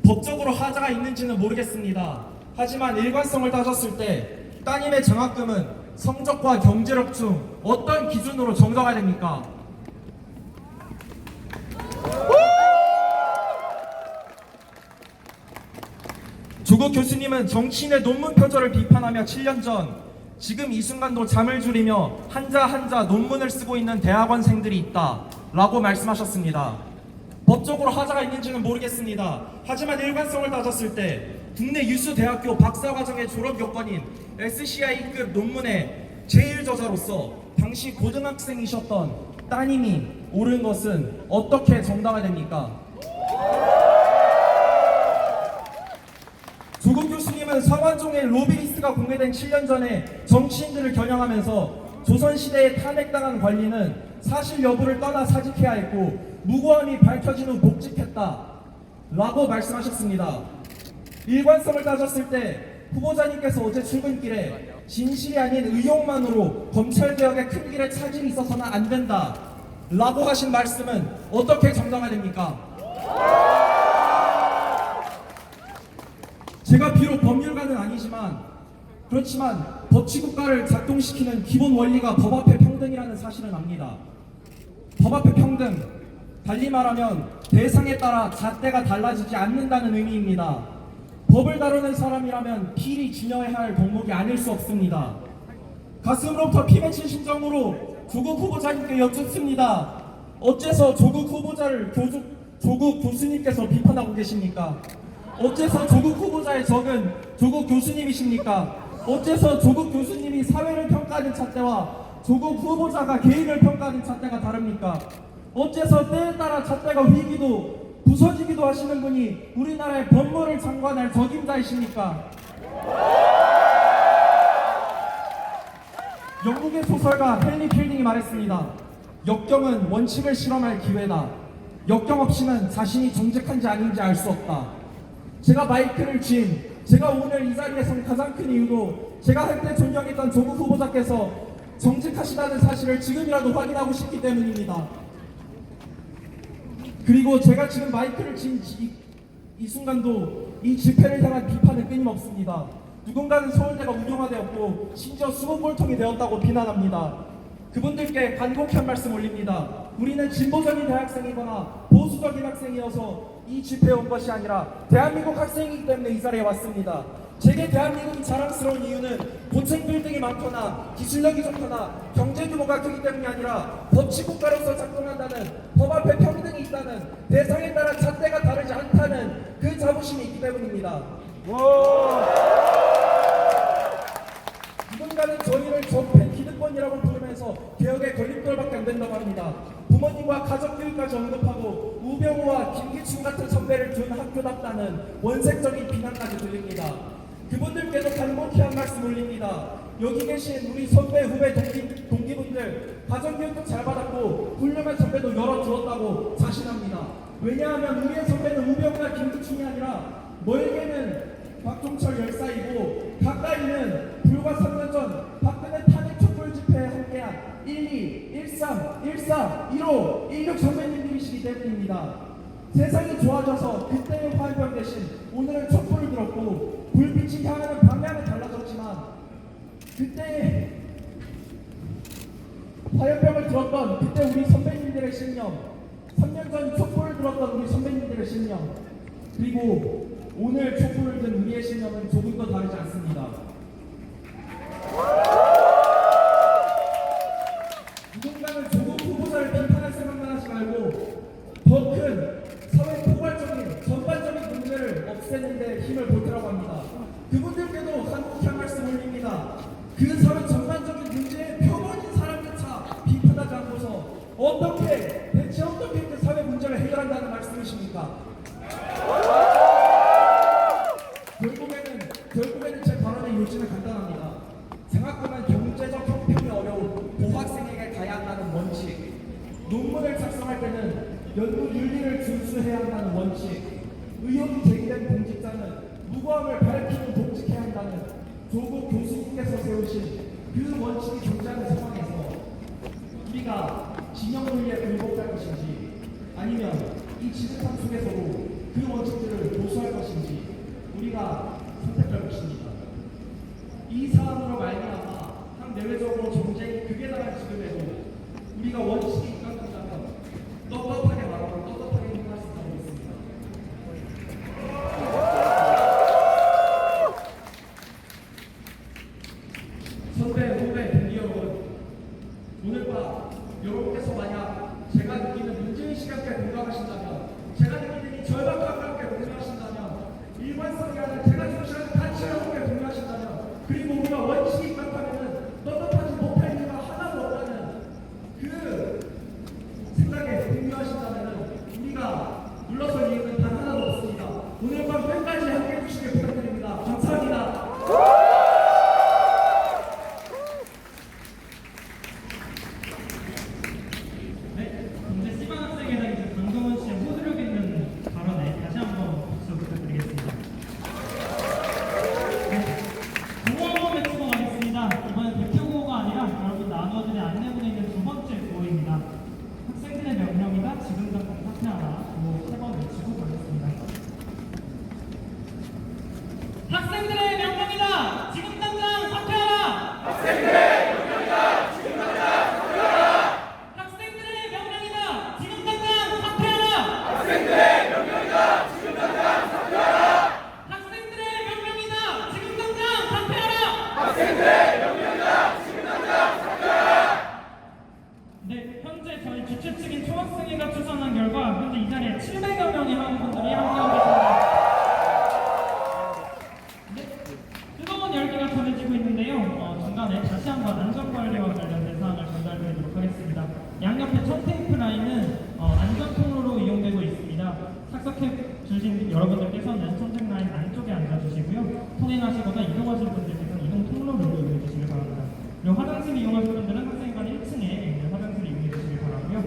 법적으로 하자가 있는지는 모르겠습니다. 하지만 일관성을 따졌을 때 따님의 장학금은 성적과 경제력 중 어떤 기준으로 정정해야 됩니까? 조국 교수님은 정치인의 논문 표절을 비판하며 7년 전 지금 이 순간도 잠을 줄이며 한자 한자 논문을 쓰고 있는 대학원생들이 있다 라고 말씀하셨습니다. 법적으로 하자가 있는지는 모르겠습니다. 하지만 일관성을 따졌을 때 국내 유수 대학교 박사과정의 졸업 요건인 SCI급 논문의 제일 저자로서 당시 고등학생이셨던 따님이 옳은 것은 어떻게 정당화됩니까? 조국 교수님은 서관종의 로비리스트가 공개된 7년 전에 정치인들을 겨냥하면서 조선시대에 탄핵당한 관리는 사실 여부를 떠나 사직해야 했고 무고함이 밝혀진 후 복직했다 라고 말씀하셨습니다. 일관성을 따졌을 때 후보자님께서 어제 출근길에 진실이 아닌 의혹만으로 검찰개혁의 큰 길에 차질이 있어서는 안 된다 라고 하신 말씀은 어떻게 정당화됩니까? 제가 비록 법률가는 아니지만 그렇지만 법치국가를 작동시키는 기본 원리가 법 앞에 평등이라는 사실은 압니다. 법 앞에 평등, 달리 말하면 대상에 따라 잣대가 달라지지 않는다는 의미입니다. 법을 다루는 사람이라면 필히 지녀야 할 덕목이 아닐 수 없습니다. 가슴으로부터 피 맺힌 심정으로 조국 후보자님께 여쭙습니다. 어째서 조국 후보자를 조국 교수님께서 비판하고 계십니까? 어째서 조국 후보자의 적은 조국 교수님이십니까? 어째서 조국 교수님이 사회를 평가하는 잣대와 조국 후보자가 개인을 평가하는 잣대가 다릅니까? 어째서 때에 따라 잣대가 휘기도 부서지기도 하시는 분이 우리나라의 법무를 장관할 적임자이십니까? 영국의 소설가 헨리 필딩이 말했습니다. 역경은 원칙을 실험할 기회다. 역경 없이는 자신이 정직한지 아닌지 알 수 없다. 제가 마이크를 쥔, 제가 오늘 이 자리에 선 가장 큰 이유도 제가 한때 존경했던 조국 후보자께서 정직하시다는 사실을 지금이라도 확인하고 싶기 때문입니다. 그리고 제가 지금 마이크를 쥔 이 순간도 이 집회를 향한 비판은 끊임없습니다. 누군가는 서울대가 운영화되었고 심지어 수목골통이 되었다고 비난합니다. 그분들께 간곡히 한 말씀 올립니다. 우리는 진보적인 대학생이거나 보수적인 학생이어서 이 집회에 온 것이 아니라 대한민국 학생이기 때문에 이 자리에 왔습니다. 제게 대한민국이 자랑스러운 이유는 고층 빌딩이 많거나 기술력이 좋거나 경제 규모가 크기 때문이 아니라 법치국가로서 작동한다는 법 앞에 평등이 있다는 대상에 따라 잣대가 다르지 않다는 그 자부심이 있기 때문입니다. 누군가는 저희를 적폐 기득권이라고 부르면서 개혁의 걸림돌밖에 안 된다고 합니다. 부모님과 가족교육까지 언급하고 우병우와 김기춘 같은 선배를 둔 학교답다는 원색적인 비난까지 들립니다. 그분들께도 간곡히 한 말씀 올립니다. 여기 계신 우리 선배 후배 동기분들 가정교육도 잘 받았고 훌륭한 선배도 열어주었다고 자신합니다. 왜냐하면 우리의 선배는 우병우나 김기춘이 아니라 멀게는 박종철 열사이고 가까이는 불과 3년 전 박근혜 탄핵 촛불 집회에 함께한 12, 13, 14, 15, 16 선배님들이시기 때문입니다. 세상이 좋아져서 그때의 화염병 대신 오늘은 촛불을 들었고 불빛이 향하는 방향은 달라졌지만 그때의 화염병을 들었던 그때 우리 선배님들의 신념, 3년 전 촛불을 들었던 우리 선배님들의 신념, 그리고 오늘 촛불을 든 우리의 신념은 조금 더 다르지 않습니다. 누군가는 조국 후보자를 비판할 생각만 하지 말고 더 큰 사회 포괄적인 전반적인 문제를 없애는 데 힘을 보태라고 합니다. 그분들께도 간곡히 한 말씀 올립니다. 그 사회 전반적인 문제에 표본인 사람조차 비판하지 않고서 대체 어떻게 그 사회 문제를 해결한다는 말씀이십니까? 결국에는 제 발언의 요지는 간단합니다. 장학금은 경제적 형편이 어려운 고학생에게 가야 한다는 원칙, 논문을 작성할 때는 연구 윤리를 준수해야 한다는 원칙, 의혹이 제기된 공직자는 무고함을 밝히는 복직해야 한다는 조국 교수님께서 세우신 그 원칙이 존재하는 상황에서 우리가 진영 논리에 굴복할 것인지 아니면 이 지구상 속에서도 그 원칙들을 보수할 것인지 우리가 선택할 것입니다. 이 사안으로 말미암아 한 내외적으로 정쟁이 극에 달한 지금에도 우리가 원칙이 입각한다면 떳떳하게 말하고 떳떳하게 행동할 수 있다고 믿습니다. 선배, 후배, 동기 여러분, 오늘 밤 여러분께서 만약 제가 느끼는 문재인 시각에 공감하신다면, 제가 느끼는 이 절박과 함께 공감하신다면, 일관성이 아닌 제가 중시하는 가치와 함께 공감하신다면, 그리고 우리가 원칙이 입각하면은 떳떳하지 못할 이유가 하나도 없다는 그 생각에 공유하신다면은 우리가 물러설 이유는 단 하나도 없습니다. 오늘 밤 끝까지 함께 해주시길 부탁드립니다. 감사합니다. 네, 이제 시반 학생에 대한 이제 강동원 씨의 호소력 있는 발언에 다시 한번 박수 부탁드리겠습니다. 네, 구호 한번 외치고 가겠습니다. 이번엔 대표 구호가 아니라 여러분 나누어드린 안내문에 있는 두 번째 구호입니다. 학생들의 명령이다. 지금 당장 사퇴하라. 구호 3번 외치고 가겠습니다. 학생들의 명령이다. 지금 당장 사퇴하라. 학생들의 명령이다. 지금 당장 사퇴하라. 학생들의 명령이다. 지금 당장 사퇴하라. 학생들의 명령이다. 지금 당장 사퇴하라. 학생들의 명령이다. 지금 당장 사퇴하라. 학생들의 명령이다. 지금 당장 사퇴하라. 네, 현재 저희 주최 측인 총학생회가 추천한 결과 현재 이 자리에 700여 명의 학우분들이 함께하고 계십니다. 뜨거운 열기가 전해지고 있는데요. 중간에 다시 한번 안전관리와 관련된 사항을 전달드리도록 하겠습니다. 양옆에 첫 테이프 라인은 안전통로로 이용되고 있습니다. 착석해 주신 여러분들께서는 선택 라인 안쪽에 앉아주시고요. 통행하시거나 이동하실 분들께서는 이동 통로로 이용해 주시길 바랍니다. 그리고 화장실 이용하실 분들은 학생회관 1층에 있는 화장실 이용해 주시길 바라고요.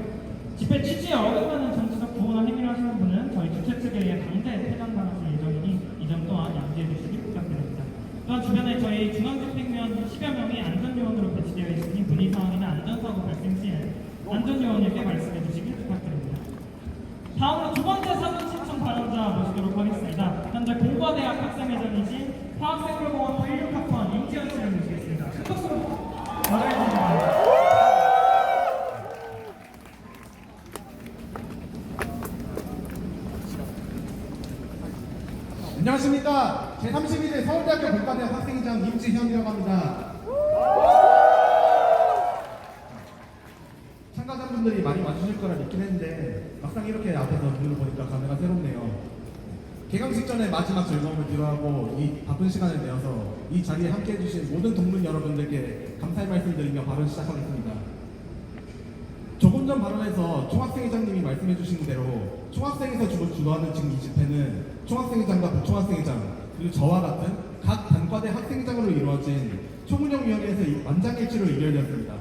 집회 취지에 어긋나는 정치적 구호나 행위를 하시는 분은 저희 주최 측에 의해 강제 퇴장당하실 예정이니 이 점 또한 양지해 주시기 부탁드립니다. 또한 주변에 저희 중앙집행위원 10여 명이 안전요원으로 배치되어 있으니 문의사항이나 안전사고 발생 시에 안전요원에게 말씀해 주시길 부탁드립니다. 다음으로 두 번째 사전 신청 발언자 모시도록 하겠습니다. 현재 공과대학 학생회장이신 화학생물공학부 16학번 임지연 씨를 모시겠습니다. 큰 박수로 맞아주십니다. 안녕하십니까. 제32대 서울대학교 공과대학 학생회장 임지현이라고 합니다. 참가자분들이 많이 와주실 거라 믿긴 했는데 막상 이렇게 앞에서 분을 보니까 감회가 새롭네요. 개강식 전에 마지막 즐거움을 뒤로하고 이 바쁜 시간을 내어서 이 자리에 함께해 주신 모든 동문 여러분들께 감사의 말씀드리며 발언 시작하겠습니다. 조금 전 발언에서 총학생회장님이 말씀해 주신 대로 총학생에서 주도하는 지금 이 집회는 총학생회장과 부총학생회장 그리고 저와 같은 각 단과대 학생회장으로 이루어진 총운영위원회에서 만장일치로 의결되었습니다.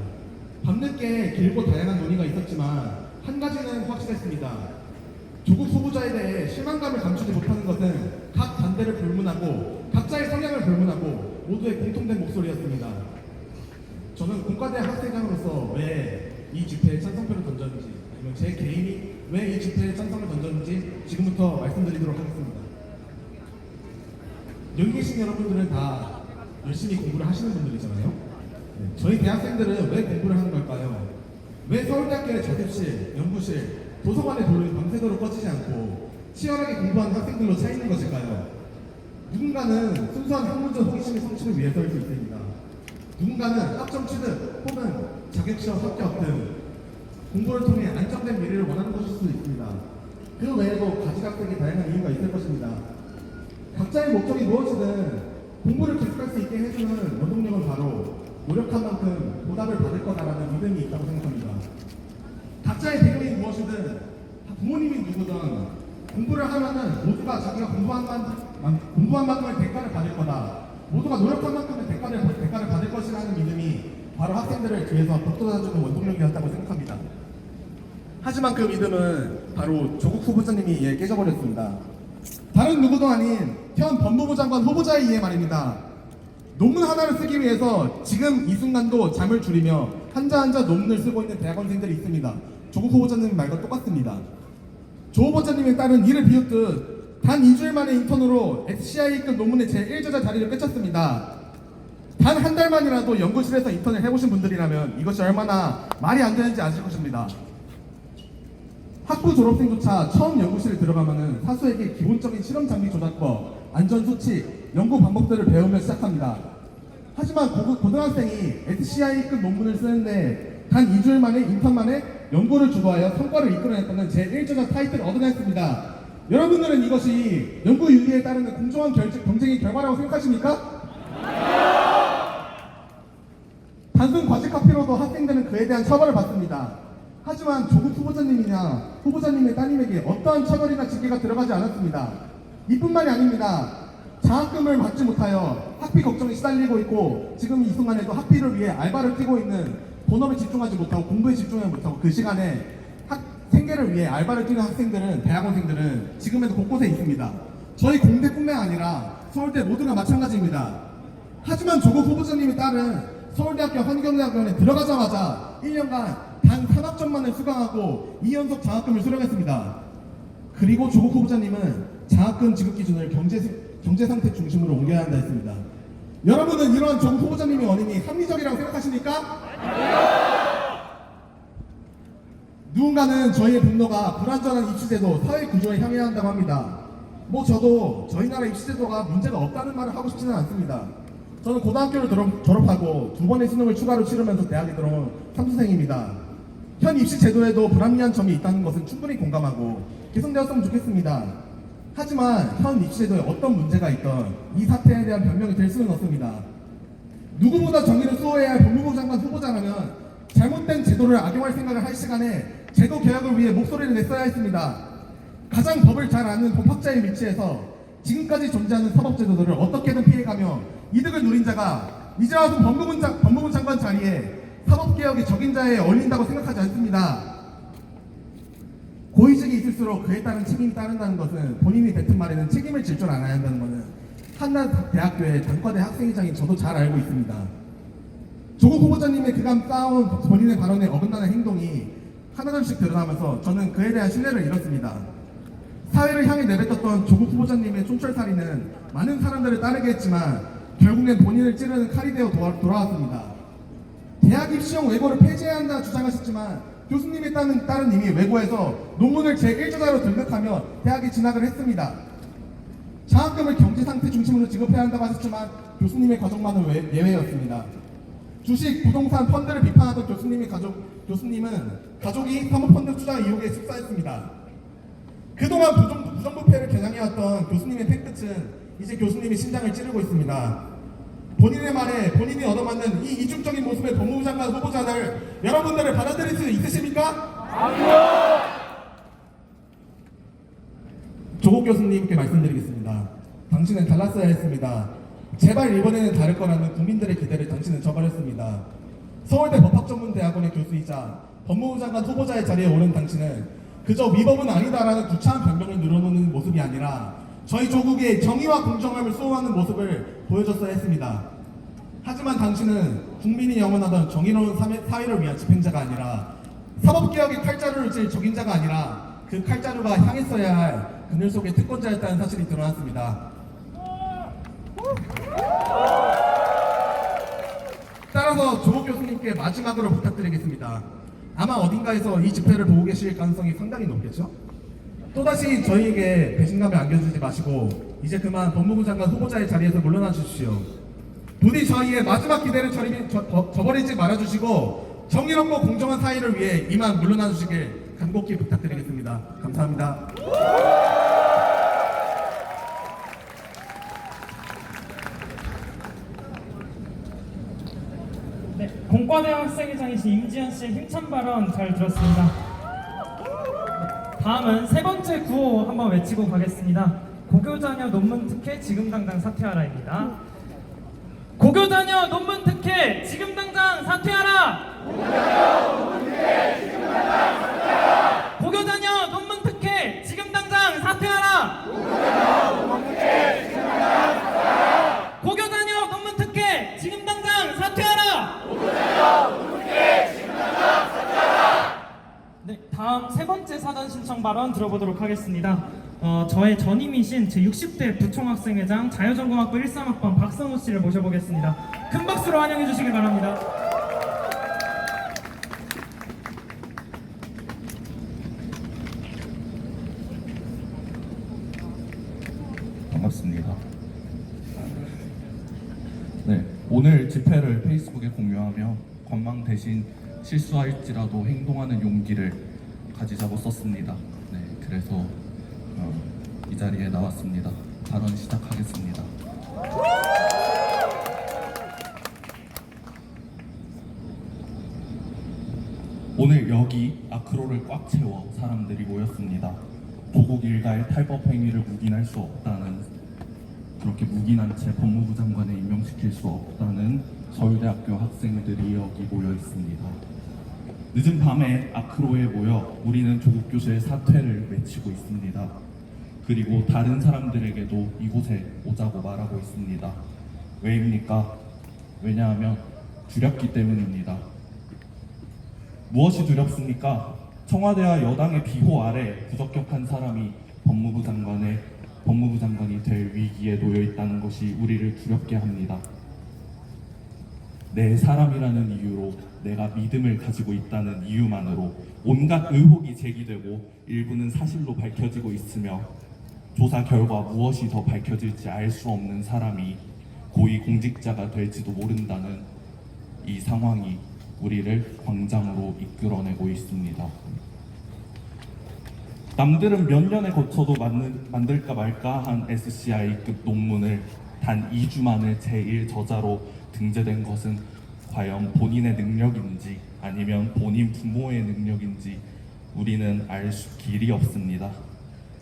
밤늦게 길고 다양한 논의가 있었지만 한 가지는 확실했습니다. 조국 후보자에 대해 실망감을 감추지 못하는 것은 각 단대를 불문하고 각자의 성향을 불문하고 모두의 공통된 목소리였습니다. 저는 공과대 학생회장으로서 왜 이 집회에 찬성표를 던졌는지 아니면 제 개인이 왜 이 집회에 찬성을 던졌는지 지금부터 말씀드리도록 하겠습니다. 여기 계신 여러분들은 다 열심히 공부를 하시는 분들이잖아요. 네, 저희 대학생들은 왜 공부를 하는 걸까요? 왜 서울대학교의 자습실, 연구실, 도서관의 불이 밤새도록 꺼지지 않고 치열하게 공부하는 학생들로 차 있는 것일까요? 누군가는 순수한 학문적 호기심의 성취를 위해서일 수 있습니다. 누군가는 학점 취득 혹은 자격시험 합격 등 공부를 통해 안정된 미래를 원하는 것일 수도 있습니다. 그 외에도 가지각색의 다양한 이유가 있을 것입니다. 각자의 목적이 무엇이든 공부를 계속할 수 있게 해주는 원동력은 바로 노력한 만큼 보답을 받을 거다라는 믿음이 있다고 생각합니다. 각자의 배경이 무엇이든 부모님이 누구든 공부를 하면은 모두가 자기가 공부한 만큼의 대가를 받을 거다. 모두가 노력한 만큼의 대가를 받을 것이라는 믿음이 바로 학생들을 뒤에서 북돋아주는 원동력이었다고 생각합니다. 하지만 그 믿음은 바로 조국 후보자님이 깨져버렸습니다. 다른 누구도 아닌 현 법무부 장관 후보자에 의해 말입니다. 논문 하나를 쓰기 위해서 지금 이 순간도 잠을 줄이며 한자 논문을 쓰고 있는 대학원생들이 있습니다. 조국 후보자님 말과 똑같습니다. 조 후보자님에 따른 이를 비웃듯 단 2주일 만에 인턴으로 SCI급 논문의 제1저자 자리를 꿰찼습니다. 단 한 달 만이라도 연구실에서 인턴을 해보신 분들이라면 이것이 얼마나 말이 안 되는지 아실 것입니다. 학부 졸업생조차 처음 연구실에 들어가면은 사수에게 기본적인 실험 장비 조작법, 안전수칙, 연구 방법들을 배우며 시작합니다. 하지만 고등학생이 SCI급 논문을 쓰는데 단 2주일 만에 인턴 만에 연구를 주도하여 성과를 이끌어냈다는 제1저자 타이틀을 얻어냈습니다. 여러분들은 이것이 연구 윤리에 따르는 공정한 경쟁의 결과라고 생각하십니까? 단순 과시 카피로도 학생들은 그에 대한 처벌을 받습니다. 하지만 조국 후보자님이냐 후보자님의 따님에게 어떠한 처벌이나 징계가 들어가지 않았습니다. 이뿐만이 아닙니다. 장학금을 받지 못하여 학비 걱정에 시달리고 있고 지금 이 순간에도 학비를 위해 알바를 뛰고 있는 본업에 집중하지 못하고 공부에 집중하지 못하고 그 시간에 생계를 위해 알바를 뛰는 학생들은 대학원생들은 지금에도 곳곳에 있습니다. 저희 공대뿐만 아니라 서울대 모두가 마찬가지입니다. 하지만 조국 후보자님의 딸은 서울대학교 환경대학원에 들어가자마자 1년간 단 3학점만을 수강하고 2연속 장학금을 수령했습니다. 그리고 조국 후보자님은 장학금 지급 기준을 경제 상태 중심으로 옮겨야 한다 했습니다. 여러분은 이러한 조국 후보자님의 원인이 합리적이라고 생각하십니까? 누군가는 저희의 분노가 불완전한 입시제도, 사회 구조에 향해야 한다고 합니다. 저도 저희 나라 입시제도가 문제가 없다는 말을 하고 싶지는 않습니다. 저는 고등학교를 졸업하고 2번의 수능을 추가로 치르면서 대학에 들어온 삼수생입니다. 현 입시 제도에도 불합리한 점이 있다는 것은 충분히 공감하고 개선되었으면 좋겠습니다. 하지만 현 입시 제도에 어떤 문제가 있던 이 사태에 대한 변명이 될 수는 없습니다. 누구보다 정의를 수호해야 할 법무부 장관 후보자라면 잘못된 제도를 악용할 생각을 할 시간에 제도 개혁을 위해 목소리를 냈어야 했습니다. 가장 법을 잘 아는 법학자의 위치에서 지금까지 존재하는 사법제도들을 어떻게든 피해가며 이득을 누린 자가 이제 와서 법무부 장관 자리에 사법개혁의 적임자에 어울린다고 생각하지 않습니다. 고위직이 있을수록 그에 따른 책임이 따른다는 것은 본인이 뱉은 말에는 책임을 질 줄 알아야 한다는 것은 한나대학교의 단과대 학생회장인 저도 잘 알고 있습니다. 조국 후보자님의 그간 쌓아온 본인의 발언에 어긋나는 행동이 하나둘씩 드러나면서 저는 그에 대한 신뢰를 잃었습니다. 사회를 향해 내뱉었던 조국 후보자님의 촌철살이는 많은 사람들을 따르게 했지만 결국엔 본인을 찌르는 칼이 되어 돌아왔습니다. 대학 입시형 외고를 폐지해야 한다 주장하셨지만 교수님에 따른 이미 외고에서 논문을 제1저자로 등극하며 대학에 진학을 했습니다. 장학금을 경제상태 중심으로 지급해야 한다고 하셨지만 교수님의 가족만은 예외였습니다. 주식, 부동산, 펀드를 비판하던 교수님은 가족이 사모펀드 투자 의혹에 휩싸였습니다. 그동안 부정부패를 겨냥해왔던 교수님의 패끝은 이제 교수님의 심장을 찌르고 있습니다. 본인의 말에 본인이 얻어맞는 이 이중적인 모습의 법무부 장관 후보자를 여러분들을 받아들일 수 있으십니까? 아니요! 조국 교수님께 말씀드리겠습니다. 당신은 달랐어야 했습니다. 제발 이번에는 다를 거라는 국민들의 기대를 당신은 저버렸습니다. 서울대 법학전문대학원의 교수이자 법무부 장관 후보자의 자리에 오른 당신은 그저 위법은 아니다라는 구차한 변명을 늘어놓는 모습이 아니라 저희 조국의 정의와 공정함을 수호하는 모습을 보여줬어야 했습니다. 하지만 당신은 국민이 영원하던 정의로운 사회를 위한 집행자가 아니라 사법개혁의 칼자루를 쥘 적임자가 아니라 그 칼자루가 향했어야 할 그늘 속의 특권자였다는 사실이 드러났습니다. 따라서 조국 교수님께 마지막으로 부탁드리겠습니다. 아마 어딘가에서 이 집회를 보고 계실 가능성이 상당히 높겠죠? 또다시 저희에게 배신감을 안겨주지 마시고 이제 그만 법무부 장관 후보자의 자리에서 물러나 주십시오. 부디 저희의 마지막 기대를 저버리지 말아주시고 정의롭고 공정한 사회를 위해 이만 물러나 주시길 간곡히 부탁드리겠습니다. 감사합니다. 네, 공과대학 학생회장이신 임지현 씨의 힘찬 발언 잘 들었습니다. 다음은 세 번째 구호 한번 외치고 가겠습니다. 고교자녀 논문 특혜 지금 당장 사퇴하라입니다. 고교자녀 논문 특혜 지금 당장 사퇴하라! 고교자녀 논문 특혜 지금 당장 사퇴하라! 다음 세 번째 사전 신청 발언 들어보도록 하겠습니다. 저의 전임이신 제60대 부총학생회장 자유전공학부 13학번 박성우 씨를 모셔보겠습니다. 큰 박수로 환영해 주시길 바랍니다. 반갑습니다. 네, 오늘 집회를 페이스북에 공유하며 권망 대신 실수할지라도 행동하는 용기를 가지자고 썼습니다. 네, 그래서 이 자리에 나왔습니다. 발언 시작하겠습니다. 오늘 여기 아크로를 꽉 채워 사람들이 모였습니다. 조국 일가의 탈법 행위를 묵인할 수 없다는, 그렇게 묵인한 채 법무부 장관에 임명시킬 수 없다는 서울대학교 학생들이 여기 모여 있습니다. 늦은 밤에 아크로에 모여 우리는 조국 교수의 사퇴를 외치고 있습니다. 그리고 다른 사람들에게도 이곳에 오자고 말하고 있습니다. 왜입니까? 왜냐하면 두렵기 때문입니다. 무엇이 두렵습니까? 청와대와 여당의 비호 아래 부적격한 사람이 법무부 장관이 될 위기에 놓여 있다는 것이 우리를 두렵게 합니다. 내 사람이라는 이유로, 내가 믿음을 가지고 있다는 이유만으로 온갖 의혹이 제기되고 일부는 사실로 밝혀지고 있으며 조사 결과 무엇이 더 밝혀질지 알 수 없는 사람이 고위 공직자가 될지도 모른다는 이 상황이 우리를 광장으로 이끌어내고 있습니다. 남들은 몇 년에 거쳐도 만들까 말까 한 SCI급 논문을 단 2주 만에 제1저자로 등재된 것은 과연 본인의 능력인지 아니면 본인 부모의 능력인지 우리는 알 길이 없습니다.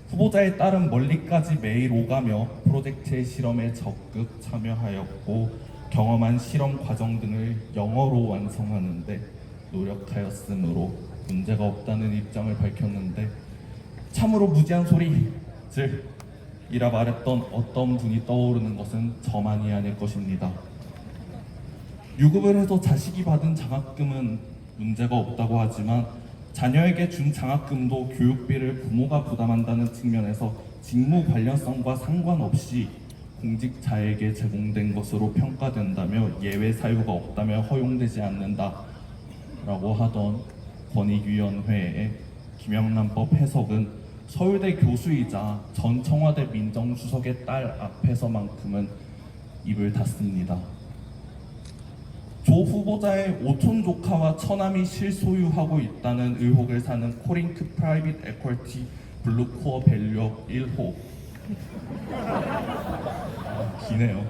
후보자에 따른 멀리까지 매일 오가며 프로젝트의 실험에 적극 참여하였고 경험한 실험 과정 등을 영어로 완성하는데 노력하였으므로 문제가 없다는 입장을 밝혔는데 참으로 무지한 소리, 즉 이라 말했던 어떤 분이 떠오르는 것은 저만이 아닐 것입니다. 유급을 해서 자식이 받은 장학금은 문제가 없다고 하지만 자녀에게 준 장학금도 교육비를 부모가 부담한다는 측면에서 직무 관련성과 상관없이 공직자에게 제공된 것으로 평가된다며 예외 사유가 없다며 허용되지 않는다라고 하던 권익위원회의 김영란법 해석은 서울대 교수이자 전 청와대 민정수석의 딸 앞에서만큼은 입을 닫습니다. 조 후보자의 오촌 조카와 처남이 실소유하고 있다는 의혹을 사는 코링크 프라이빗 에쿼티 블루코어 밸류업 1호. 기네요.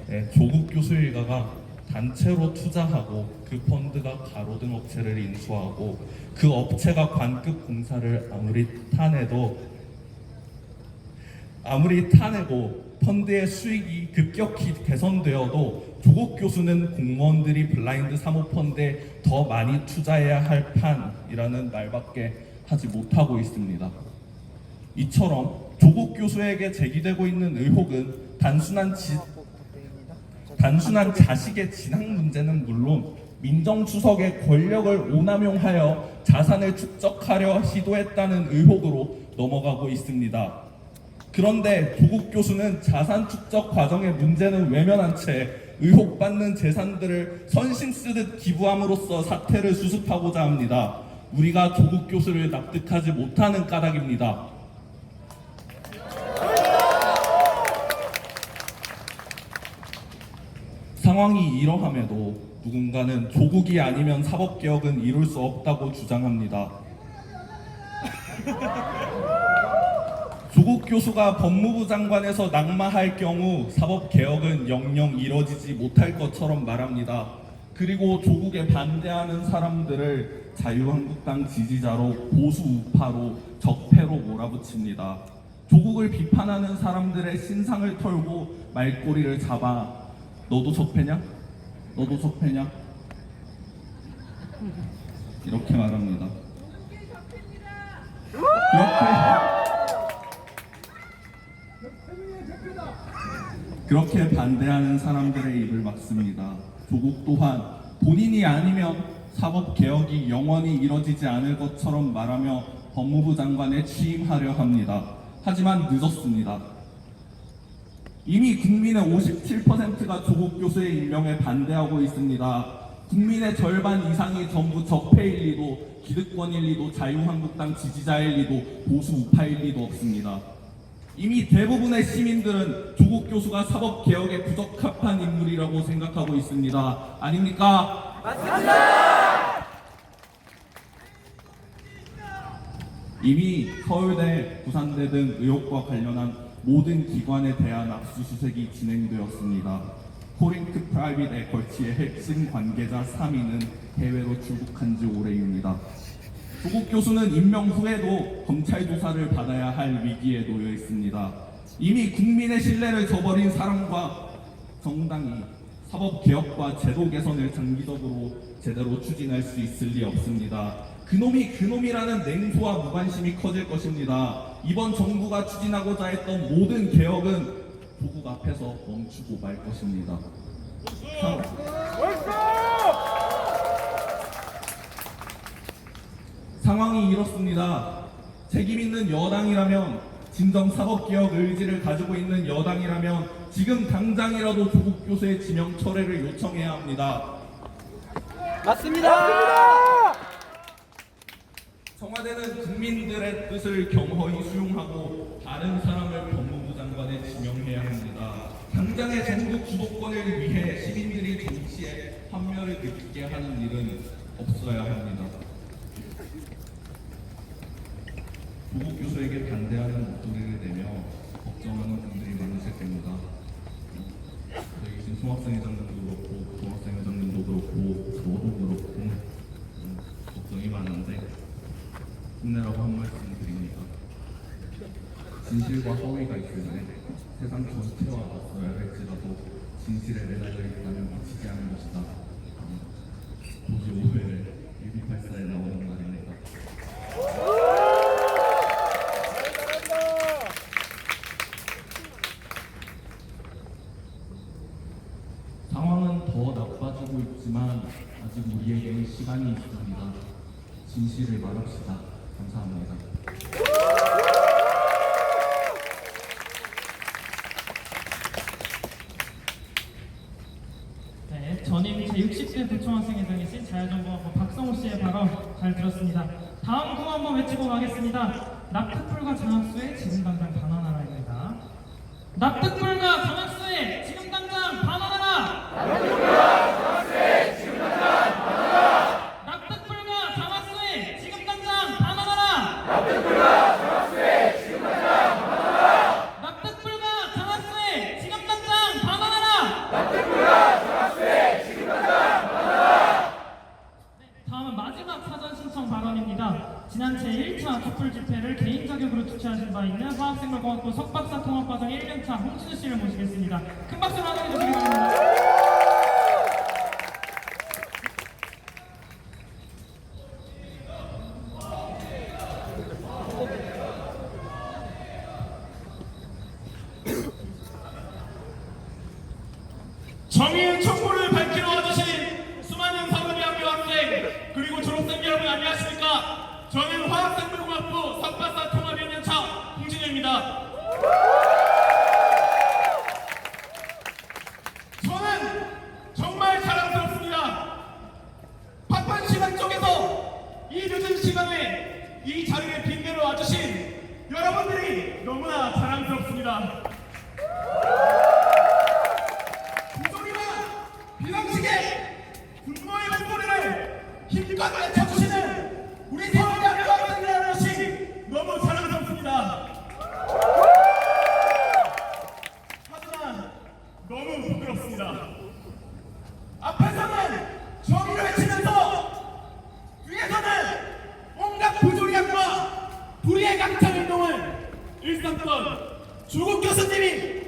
네, 조국 교수 일가가 단체로 투자하고 그 펀드가 가로등 업체를 인수하고 그 업체가 관급 공사를 아무리 타내고 펀드의 수익이 급격히 개선되어도 조국 교수는 공무원들이 블라인드 사모펀드에 더 많이 투자해야 할 판이라는 말밖에 하지 못하고 있습니다. 이처럼 조국 교수에게 제기되고 있는 의혹은 단순한 자식의 진학 문제는 물론 민정수석의 권력을 오남용하여 자산을 축적하려 시도했다는 의혹으로 넘어가고 있습니다. 그런데 조국 교수는 자산 축적 과정의 문제는 외면한 채 의혹받는 재산들을 선심 쓰듯 기부함으로써 사태를 수습하고자 합니다. 우리가 조국 교수를 납득하지 못하는 까닭입니다. 상황이 이러함에도 누군가는 조국이 아니면 사법개혁은 이룰 수 없다고 주장합니다. 조국 교수가 법무부 장관에서 낙마할 경우 사법개혁은 영영 이뤄지지 못할 것처럼 말합니다. 그리고 조국에 반대하는 사람들을 자유한국당 지지자로 보수 우파로 적폐로 몰아붙입니다. 조국을 비판하는 사람들의 신상을 털고 말꼬리를 잡아 너도 적폐냐? 너도 적폐냐? 이렇게 말합니다. 그렇게 반대하는 사람들의 입을 막습니다. 조국 또한 본인이 아니면 사법 개혁이 영원히 이뤄지지 않을 것처럼 말하며 법무부 장관에 취임하려 합니다. 하지만 늦었습니다. 이미 국민의 57%가 조국 교수의 임명에 반대하고 있습니다. 국민의 절반 이상이 전부 적폐일 리도, 기득권일 리도, 자유한국당 지지자일 리도, 보수 우파일 리도 없습니다. 이미 대부분의 시민들은 조국 교수가 사법개혁에 부적합한 인물이라고 생각하고 있습니다. 아닙니까? 맞습니다! 이미 서울대, 부산대 등 의혹과 관련한 모든 기관에 대한 압수수색이 진행되었습니다. 코링크 프라이빗 에쿼치의 핵심 관계자 3인은 해외로 출국한 지 오래입니다. 조국 교수는 임명 후에도 검찰 조사를 받아야 할 위기에 놓여 있습니다. 이미 국민의 신뢰를 저버린 사람과 정당이 사법개혁과 제도 개선을 장기적으로 제대로 추진할 수 있을 리 없습니다. 그놈이 그놈이라는 냉소와 무관심이 커질 것입니다. 이번 정부가 추진하고자 했던 모든 개혁은 조국 앞에서 멈추고 말 것입니다. 상황이 이렇습니다. 책임 있는 여당이라면, 진정 사법개혁 의지를 가지고 있는 여당이라면 지금 당장이라도 조국 교수의 지명 철회를 요청해야 합니다. 맞습니다. 청와대는 국민들의 뜻을 겸허히 수용하고 다른 사람을 법무부 장관에 지명해야 합니다. 당장의 정부 주도권을 위해 시민들이 정치에 환멸을 느끼게 하는 일은 없어야 합니다. 조국 교수에게 반대하는 목소리를 내며 걱정하는 분들이 많으실 겁니다. 저희 지금 송학생 회장님도 그렇고, 동학생 회장님도 그렇고, 저도 그렇고 걱정이 많은데 힘내라고 한 말씀 드립니다. 진실과 허위가 있을 때 세상 전체와 맞서야 할지라도 진실에 매달려 있다면 미치지 않은 것이다. 도시 오해를 1284에 나오는 말입니다. 상황은 더 나빠지고 있지만 아직 우리에게는 시간이 있습니다. 진실을 말합시다. 감사합니다. 네, 전임 제60대 부총학생회장이신 자유정보학부 박성호 씨의 발언 잘 들었습니다. 다음 구호 한번 외치고 가겠습니다. 납득불가 장학수에 지금 당장 반환하라입니다. 납득불가 장학수에 지금 당장 반환하라! 납득불가 장학수에 지금 당장 반환하라! 납득불가 장학수에 지금 당장 반환하라! 납득불가 장학수에 지금 당장 반환하라! 납득불가 장학수에 지금 당장 반환하라! 납득불가 장학수에 지금 당장 반환하라! 다음은 마지막 사전 신청 발언입니다. 지난 제1차 촛불 집회를 개인 자격으로 주최하신 바 있는 화학생물공학부 석박사 통합과정 1년차 홍진우 씨를 모시겠습니다. 큰 박수로 환영해 주시기 바랍니다. 정의의 촛불을 밝히러 와주신 수많은 서울대학교 학생 그리고 졸업생 여러분 안녕하십니까? 저는 화학생물공학부 석박사 통합 1년차 홍진우입니다. 저는 정말 자랑스럽습니다. 바쁜 시간 속에서 이 늦은 시간에 이 자리에 빈대로 와주신 여러분들이 너무나 자랑스럽습니다. 분노의 목소리를 힘껏 외쳐주시는 우리 서울대학교 학생들 아저씨 너무 자랑스럽습니다. 하지만 너무 부끄럽습니다. 앞에서는 정의를 외치면서 뒤에서는 온갖 부조리함과 불의의 강탈운동을 일삼던 조국 교수님이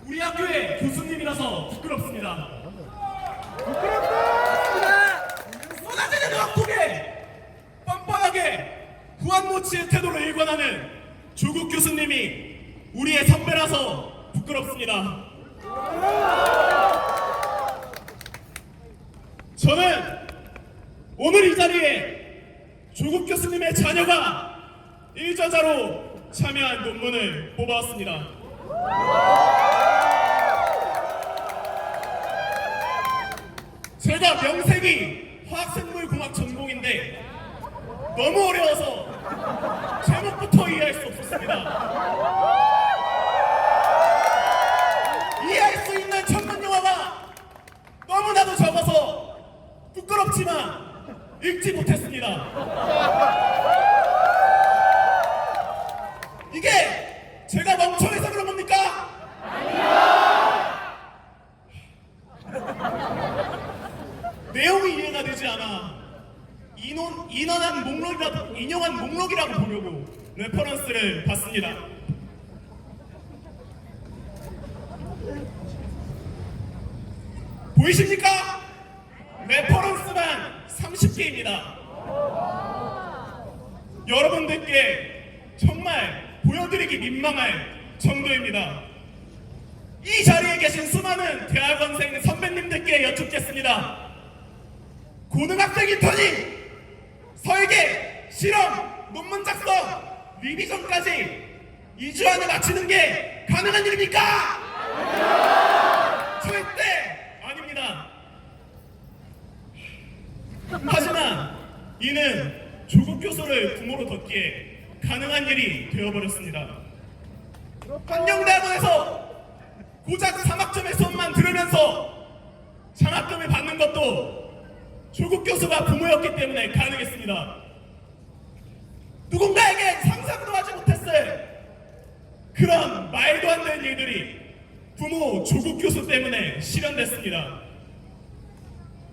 우리 학교의 교수님이라서 부끄럽습니다. 쏟아지는 학폭에 뻔뻔하게 후한무치의 태도로 일관하는 조국 교수님이 우리의 선배라서 부끄럽습니다. 저는 오늘 이 자리에 조국 교수님의 자녀가 일저자로 참여한 논문을 뽑아왔습니다. 제가 명색이 화학생물공학 전공인데 너무 어려워서 제목부터 이해할 수 없었습니다. 이해할 수 있는 전문 용어가 너무나도 적어서 부끄럽지만 읽지 못했습니다. 이게 제가 멍청해서 그런 겁니까? 내용이 이해가 되지 않아 인용한 목록이라고 보려고 레퍼런스를 봤습니다. 보이십니까? 레퍼런스만 30개입니다. 여러분들께 정말 보여드리기 민망할 정도입니다. 이 자리에 계신 수많은 대학원생 선배님들께 여쭙겠습니다. 고등학생 인턴이 설계, 실험, 논문 작성, 리비전까지 2주 안에 마치는 게 가능한 일입니까? 절대 아닙니다. 하지만 이는 조국 교수를 부모로 뒀기에 가능한 일이 되어버렸습니다. 한영대학원에서 고작 3학점의 수업만 들으면서 장학금을 받는 것도 조국 교수가 부모였기 때문에 가능했습니다. 누군가에게 상상도 하지 못했을 그런 말도 안 되는 일들이 부모 조국 교수 때문에 실현됐습니다.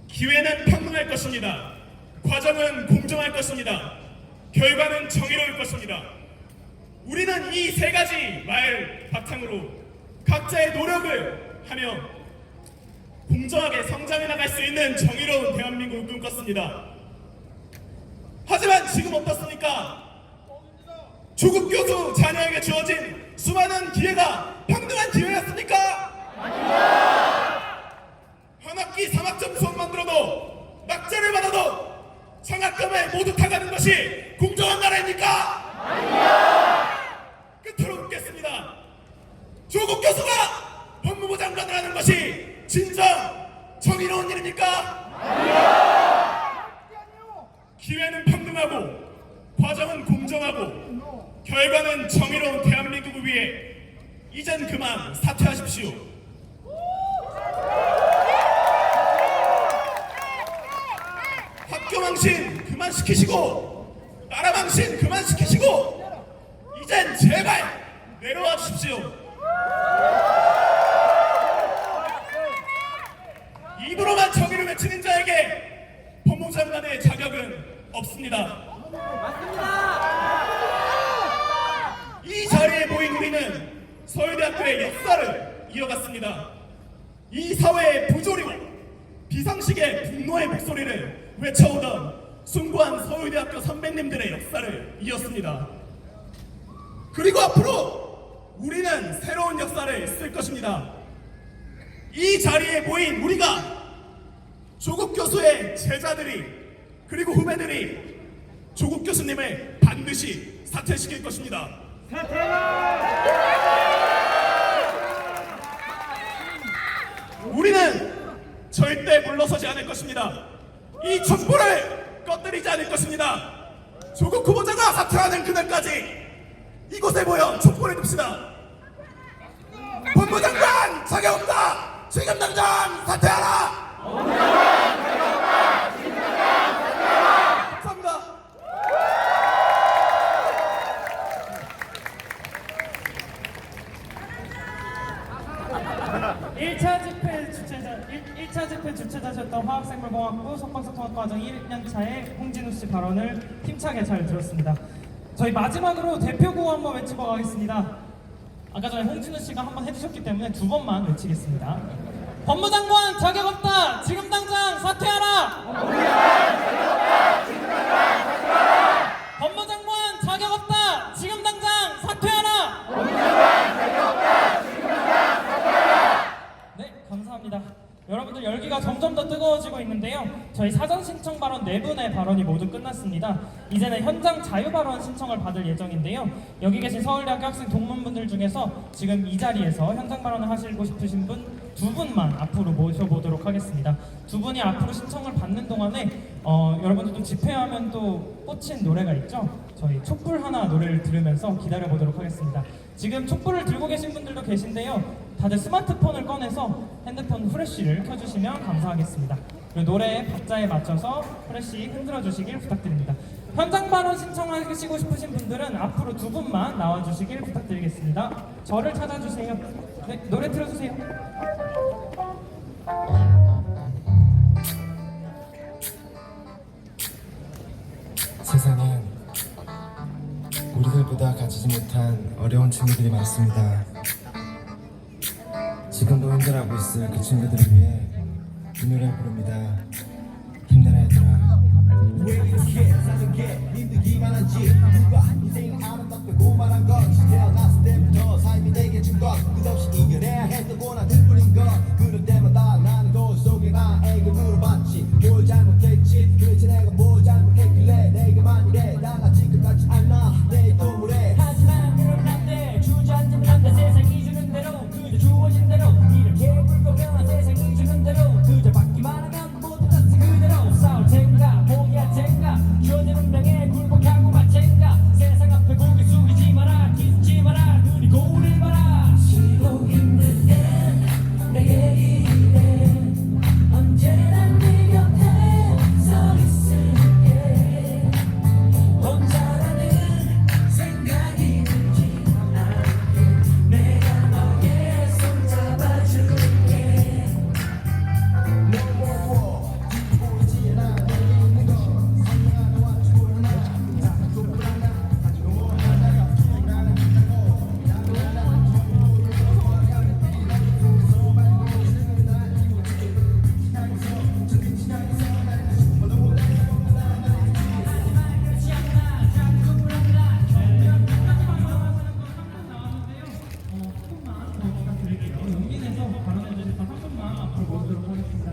기회는 평등할 것입니다. 과정은 공정할 것입니다. 결과는 정의로울 것입니다. 우리는 이 세 가지 말 바탕으로 각자의 노력을 하며 공정하게 성장해 나갈 수 있는 정의로운 대한민국을 꿈꿨습니다. 하지만 지금 어떻습니까? 조국 교수 자녀에게 주어진 수많은 기회가 평등한 기회였습니까? 한 학기 3학점 수업만 들어도 낙제를 받아도 장학금을 모두 타가는 것이 공정한 나라입니까? 끝으로 묻겠습니다. 조국 교수가 법무부 장관을 하는 것이 진정 정의로운 일입니까? 기회는 평등하고 과정은 공정하고 결과는 정의로운 대한민국을 위해 이젠 그만 사퇴하십시오. 학교 망신 그만 시키시고 나라 망신 그만 시키시고 이젠 제발 내려와 주십시오. 입으로만 정의를 외치는 자에게 법무부 장관의 자격은 없습니다. 이 자리에 모인 우리는 서울대학교의 역사를 이어갔습니다. 이 사회의 부조리와 비상식의 분노의 목소리를 외쳐오던 숭고한 서울대학교 선배님들의 역사를 이었습니다. 그리고 앞으로 우리는 새로운 역사를 쓸 것입니다. 이 자리에 모인 우리가 조국 교수의 제자들이 그리고 후배들이 조국 교수님을 반드시 사퇴시킬 것입니다. 우리는 절대 물러서지 않을 것입니다. 이 촛불을 꺼뜨리지 않을 것입니다. 조국 후보자가 사퇴하는 그날까지 이곳에 모여 촛불을 듭시다. 법무장관 자격 없다. 지금 당장 사퇴하라. 감사합니다. 1차 집회 주최자셨던 화학생물공학부 석박사통합과정 1년차의 홍진우 씨 발언을 힘차게 잘 들었습니다. 저희 마지막으로 대표 구호 한번 외치고 가겠습니다. 아까 전에 홍진우 씨가 한번 해주셨기 때문에 두 번만 외치겠습니다. 법무장관 자격 없다. 지금 당장 사퇴하라. 법무장관 자격 없다. 지금 당장 사퇴하라. 네, 감사합니다. 여러분들 열기가 점점 더 뜨거워지고 이루어지고 있는데요. 저희 사전 신청 발언 4분의 발언이 모두 끝났습니다. 이제는 현장 자유 발언 신청을 받을 예정인데요. 여기 계신 서울대학교 학생 동문분들 중에서 지금 이 자리에서 현장 발언을 하시고 싶으신 분 2분만 앞으로 모셔보도록 하겠습니다. 2분이 앞으로 신청을 받는 동안에 여러분들도 집회하면 또 꽂힌 노래가 있죠. 저희 촛불 하나 노래를 들으면서 기다려보도록 하겠습니다. 지금 촛불을 들고 계신 분들도 계신데요. 다들 스마트폰을 꺼내서 핸드폰 후레쉬를 켜주시면 감사하겠습니다. 그리고 노래의 박자에 맞춰서 후레쉬 흔들어 주시길 부탁드립니다. 현장 발언 신청하시고 싶으신 분들은 앞으로 2분만 나와주시길 부탁드리겠습니다. 저를 찾아주세요. 네, 노래 틀어주세요. 세상엔 우리들보다 가지지 못한 어려운 친구들이 많습니다. 지금도 힘들어하고 있을 그 친구들을 위해 이 노래를 부릅니다. 힘내라 얘들아. 왜 이렇게 사는 게 힘들기만 한지 누가 인생을 아름답고 고만한 건지 태어났을 때부터 삶이 내게 준 것 끝없이 이겨내야 했다고 난 들뿐인 것 그럴 때마다 나는 거울 속에 나에게 물어봤지 뭘 잘못했지 도대체 내가 뭘 잘못했길래 내게만 이래 난 아직 끝까지 않아 내 도물에 하지만 그럼 안돼 주저앉으면 안돼 세상이 주는 대로 그저 주어진 대로 이렇게 불공평한 세상이 주는 대로 그저 받기만 하면 모두 같은 그대로 싸울 텐가 포기할 텐가 주어진 운명에 굴복하고 말 텐가 세상 앞에 고개 숙이지 마라 뒤집지 마라 눈이 고울을 봐라 쉬고 힘들 땐 내게 이래 언제나 네 곁에 서 있을게 혼자라는 생각이 들지 않게 내가 너의 손 잡아줄게 보이지 않아 내게 있는 거 사랑 하나와 촛불 하나 촛불 하나 가지고 하나가 나는 빛나고 나도 하나 용기 내서 발언해주실 한 분만 앞으로 모시도록 하겠습니다.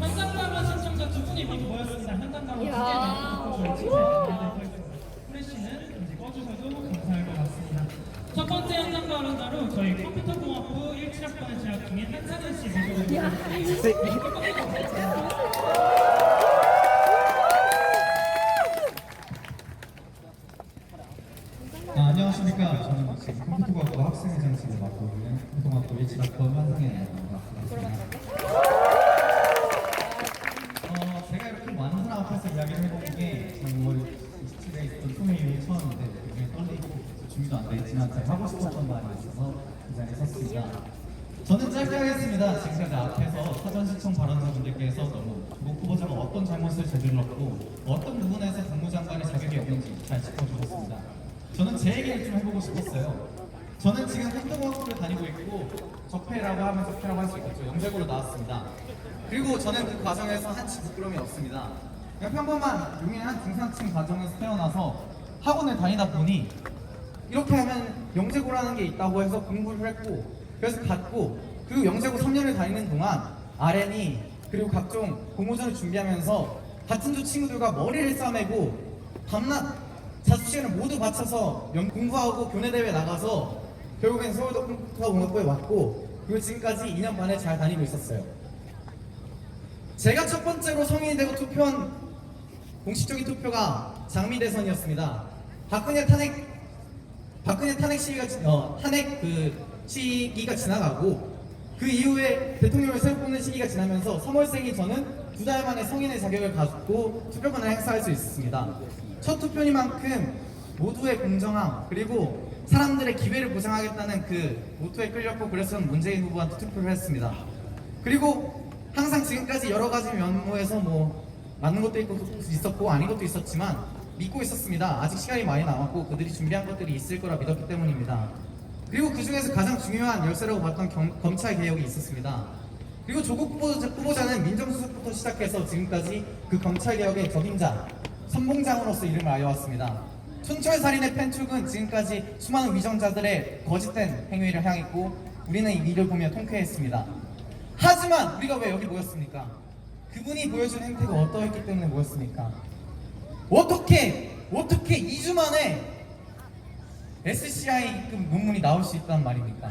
현장 발언 신청자 2분이 모두 모였습니다. 현장 발언 후레쉬는 이제 꺼주셔도 감사할 것 같습니다. 첫 번째 현장 발언자로 저희 컴퓨터공학부 17학번에 재학 중인 한찬은 씨 모셔보도록 하겠습니다. 안녕하십니까. 저는 지금 컴퓨터공학부 학생회장실을 맡고 있는 컴퓨터공학부 17학번 한상현입니다. 제가 이렇게 많은 사람 앞에서 이야기를 해보는 게 정말 27에 있던 토미이 처음인데 굉장히 떨리고 준비도 안 돼 있지만 제가 하고 싶었던 말이 있어서 이 자리에 섰습니다. 저는 짧게 하겠습니다. 지금까지 앞에서 사전 신청 발언자분들께서 너무 조국 후보자가 어떤 잘못을 저질렀고 어떤 부분에서 국무장관의 자격이 없는지 잘 짚어주셨습니다. 저는 제 얘기를 좀 해보고 싶었어요. 저는 지금 행정학부를 다니고 있고 적폐라고 하면 적폐라고 할 수 있겠죠. 영재고로 나왔습니다. 그리고 저는 그 과정에서 한치 부끄러움이 없습니다. 그냥 평범한 용인한 중산층 가정에서 태어나서 학원을 다니다 보니 이렇게 하면 영재고라는 게 있다고 해서 공부를 했고 그래서 갔고 그 영재고 3년을 다니는 동안 RN이 그리고 각종 공모전을 준비하면서 같은 조 친구들과 머리를 싸매고 밤낮 자습시간을 모두 바쳐서 공부하고 교내대회 나가서 결국엔 서울대 컴퓨터공학부에 왔고 그리고 지금까지 2년 반에 잘 다니고 있었어요. 제가 첫 번째로 성인이 되고 투표한 공식적인 투표가 장미대선이었습니다. 박근혜 탄핵 시기가 지나가고 그 이후에 대통령을 새로 뽑는 시기가 지나면서 3월생인 저는 2달 만에 성인의 자격을 가지고 투표권을 행사할 수 있었습니다. 첫 투표니만큼 모두의 공정함 그리고 사람들의 기회를 보장하겠다는 그 모토에 끌렸고 그래서 문재인 후보한테 투표를 했습니다. 그리고 항상 지금까지 여러 가지 면모에서 뭐 맞는 것도 있었고 아닌 것도 있었지만 믿고 있었습니다. 아직 시간이 많이 남았고 그들이 준비한 것들이 있을 거라 믿었기 때문입니다. 그리고 그 중에서 가장 중요한 열쇠라고 봤던 검찰 개혁이 있었습니다. 그리고 조국 후보자는 민정수석부터 시작해서 지금까지 그 검찰 개혁의 적임자, 선봉장으로서 이름을 알려왔습니다. 촌철살인의 펜축은 지금까지 수많은 위정자들의 거짓된 행위를 향했고 우리는 이 일을 보며 통쾌했습니다. 하지만 우리가 왜 여기 모였습니까? 그분이 보여준 행태가 어떠했기 때문에 모였습니까? 어떻게 2주 만에 SCI급 논문이 나올 수 있단 말입니까?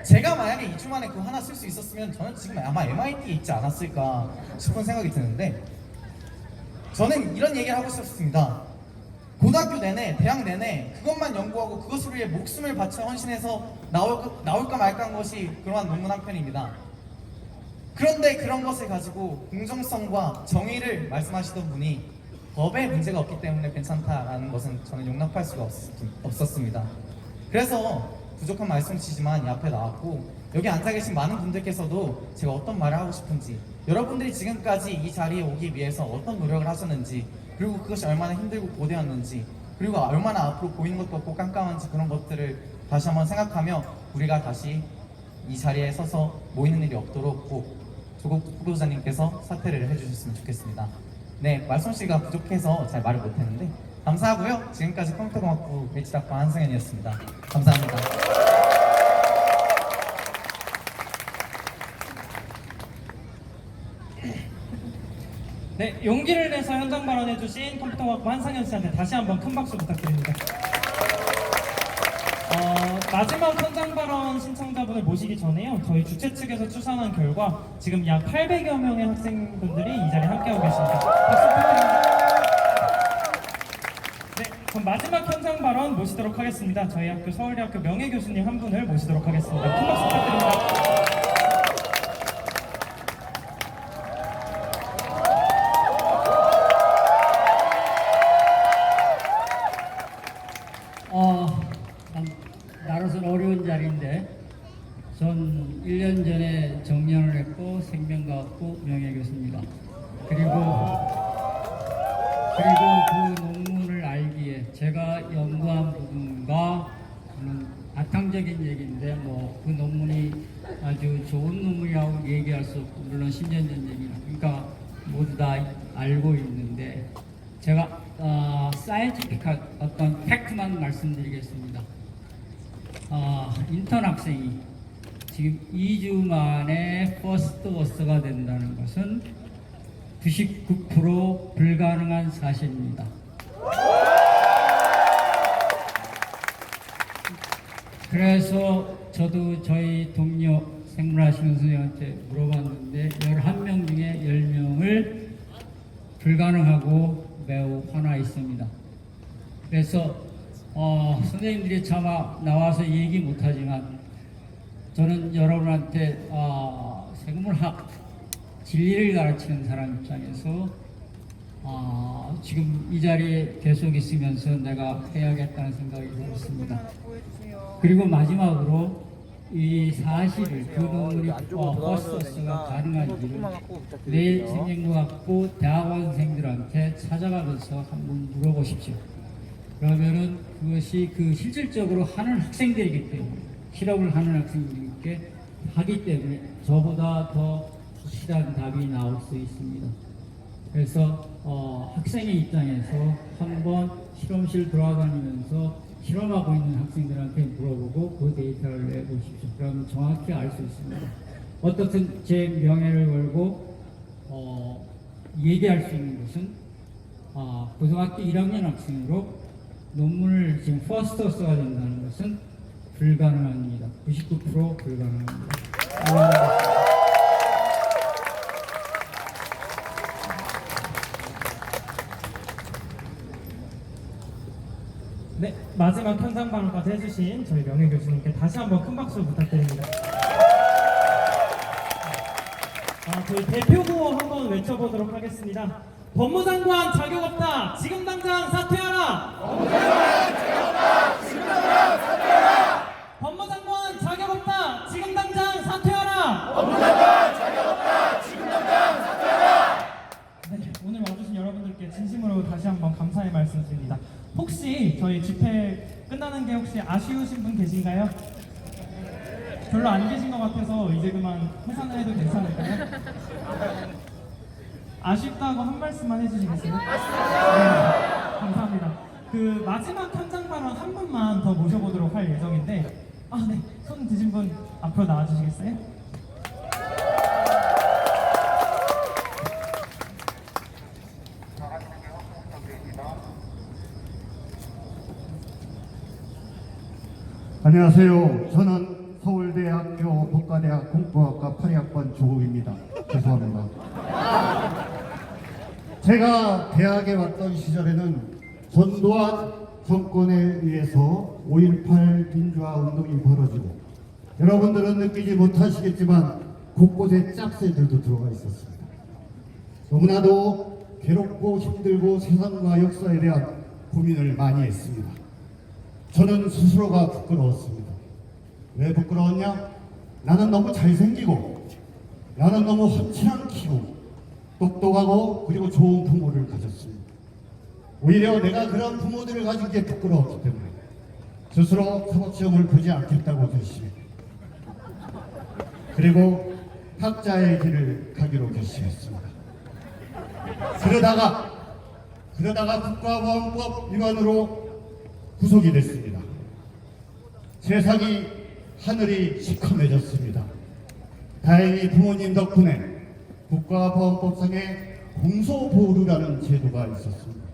제가 만약에 2주 만에 그거 하나 쓸 수 있었으면 저는 지금 아마 MIT에 있지 않았을까 싶은 생각이 드는데 저는 이런 얘기를 하고 싶습니다. 고등학교 내내, 대학 내내 그것만 연구하고 그것을 위해 목숨을 바쳐 헌신해서 나올까 말까 한 것이 그러한 논문 한 편입니다. 그런데 그런 것을 가지고 공정성과 정의를 말씀하시던 분이 법에 문제가 없기 때문에 괜찮다라는 것은 저는 용납할 수가 없었습니다. 그래서 부족한 말씀이시지만 이 앞에 나왔고 여기 앉아 계신 많은 분들께서도 제가 어떤 말을 하고 싶은지 여러분들이 지금까지 이 자리에 오기 위해서 어떤 노력을 하셨는지 그리고 그것이 얼마나 힘들고 고되었는지 그리고 얼마나 앞으로 보이는 것도 없고 깜깜한지 그런 것들을 다시 한번 생각하며 우리가 다시 이 자리에 서서 모이는 일이 없도록 꼭 조국 후보자님께서 사퇴를 해주셨으면 좋겠습니다. 네, 말솜씨가 부족해서 잘 말을 못했는데 감사하고요. 지금까지 컴퓨터공학부 배치학과 한승현이었습니다. 감사합니다. 네, 용기를 내서 현장 발언해주신 컴퓨터공학부 한상현 씨한테 다시 한번 큰 박수 부탁드립니다. 마지막 현장 발언 신청자분을 모시기 전에요. 저희 주최 측에서 추산한 결과 지금 약 800여 명의 학생분들이 이 자리에 함께하고 계십니다. 박수 부탁드립니다. 네, 그럼 마지막 현장 발언 모시도록 하겠습니다. 저희 학교 서울대학교 명예교수님 한 분을 모시도록 하겠습니다. 큰 박수 부탁드립니다. 나로서는 어려운 자리인데 전 1년 전에 정년을 했고 생명과학부 명예교수입니다. 그리고 그 논문을 알기에 제가 연구한 부분과 바탕적인 얘기인데 뭐 그 논문이 아주 좋은 논문이라고 얘기할 수 없고 물론 10년 전 얘기나 그러니까 모두 다 알고 있는데 제가 사이언티픽한 어떤 팩트만 말씀드리겠습니다. 인턴 학생이 지금 2주 만에 퍼스트 워스가 된다는 것은 99% 불가능한 사실입니다. 그래서 저도 저희 동료 생물하시는 선생님한테 물어봤는데 11명 중에 10명을 불가능하고 매우 화나 있습니다. 그래서 선생님들이 차마 나와서 얘기 못하지만 저는 여러분한테 생물학 진리를 가르치는 사람 입장에서 지금 이 자리에 계속 있으면서 내가 해야겠다는 생각이 들었습니다. 그리고 마지막으로 이 사실을 그 논문이 퍼스트워스가 가능한지를 내일 생명과학부 대학원생들한테 찾아가면서 한번 물어보십시오. 그러면은 그것이 실질적으로 하는 학생들이기 때문에 실험을 하는 학생들께 하기 때문에 저보다 더 확실한 답이 나올 수 있습니다. 그래서 학생의 입장에서 한번 실험실 돌아다니면서 실험하고 있는 학생들한테 물어보고 그 데이터를 내보십시오. 그러면 정확히 알 수 있습니다. 어떻든 제 명예를 걸고 얘기할 수 있는 것은 고등학교 1학년 학생으로 논문을 지금 퍼스트워스가 된다는 것은 불가능합니다. 99% 불가능합니다. 네, 마지막 현장 발언까지 해주신 저희 명예교수님께 다시 한번 큰 박수 부탁드립니다. 저희 대표 구호 한번 외쳐보도록 하겠습니다. 법무장관 자격 없다. 지금 당장 사퇴하라. 법무장관 자격 없다. 지금 당장 사퇴하라. 법무장관 자격 없다. 지금 당장 사퇴하라. 법무장관 자격 없다. 지금 당장 혹시 저희 집회 끝나는 게 혹시 아쉬우신 분 계신가요? 별로 안 계신 것 같아서 이제 그만 해산을 해도 괜찮을까요? 아쉽다고 한 말씀만 해주시겠어요? 네, 감사합니다. 그 마지막 현장 발언 한 분만 더 모셔보도록 할 예정인데, 아, 네, 손 드신 분 앞으로 나와주시겠어요? 안녕하세요. 저는 서울대학교 법과대학 공법학과 8학번 조국입니다. 죄송합니다. 제가 대학에 왔던 시절에는 전두환 정권에 의해서 5.18 민주화 운동이 벌어지고, 여러분들은 느끼지 못하시겠지만 곳곳에 짝새들도 들어가 있었습니다. 너무나도 괴롭고 힘들고 세상과 역사에 대한 고민을 많이 했습니다. 저는 스스로가 부끄러웠습니다. 왜 부끄러웠냐? 나는 너무 잘생기고, 나는 너무 훤칠한 키고, 똑똑하고 그리고 좋은 부모를 가졌습니다. 오히려 내가 그런 부모들을 가진 게 부끄러웠기 때문에 스스로 사법시험을 보지 않겠다고 결심했고, 그리고 학자의 길을 가기로 결심했습니다. 그러다가 국가보안법 위반으로 구속이 됐습니다. 세상이 하늘이 시커매졌습니다. 다행히 부모님 덕분에 국가보안법상에 공소보루라는 제도가 있었습니다.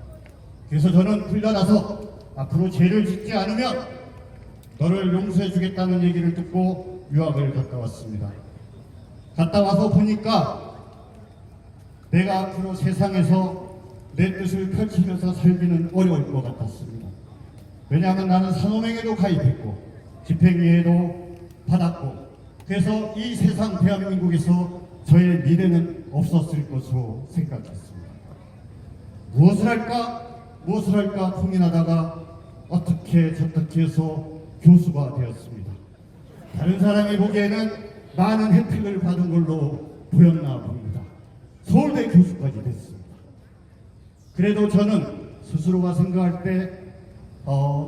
그래서 저는 풀려나서 앞으로 죄를 짓지 않으면 너를 용서해 주겠다는 얘기를 듣고 유학을 갔다 왔습니다. 갔다 와서 보니까 내가 앞으로 세상에서 내 뜻을 펼치면서 살기는 어려울 것 같았습니다. 왜냐하면 나는 산호맹에도 가입했고 집행유예도 받았고, 그래서 이 세상 대한민국에서 저의 미래는 없었을 것으로 생각했습니다. 무엇을 할까 고민하다가 어떻게 저떻게 해서 교수가 되었습니다. 다른 사람이 보기에는 많은 혜택을 받은 걸로 보였나 봅니다. 서울대 교수까지 됐습니다. 그래도 저는 스스로가 생각할 때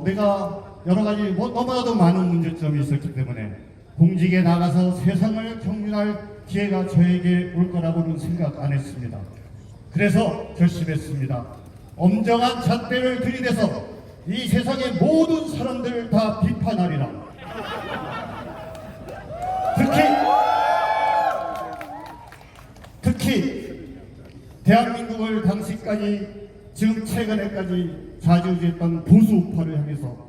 내가 여러 가지 너무나도 많은 문제점이 있었기 때문에 공직에 나가서 세상을 경륜할 기회가 저에게 올 거라고는 생각 안 했습니다. 그래서 결심했습니다. 엄정한 잣대를 들이대서 이 세상의 모든 사람들을 다 비판하리라. 특히 대한민국을 당시까지 지금 최근에까지 좌지우지했던 보수 우파를 향해서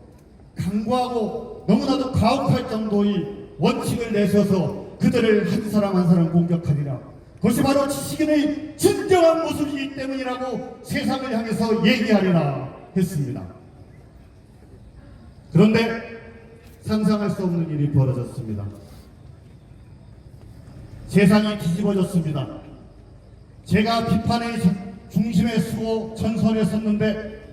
강구하고 너무나도 가혹할 정도의 원칙을 내세워서 그들을 한 사람 한 사람 공격하리라. 그것이 바로 지식인의 진정한 모습이기 때문이라고 세상을 향해서 얘기하리라 했습니다. 그런데 상상할 수 없는 일이 벌어졌습니다. 세상이 뒤집어졌습니다. 제가 비판의 중심에 서고 전선에 섰는데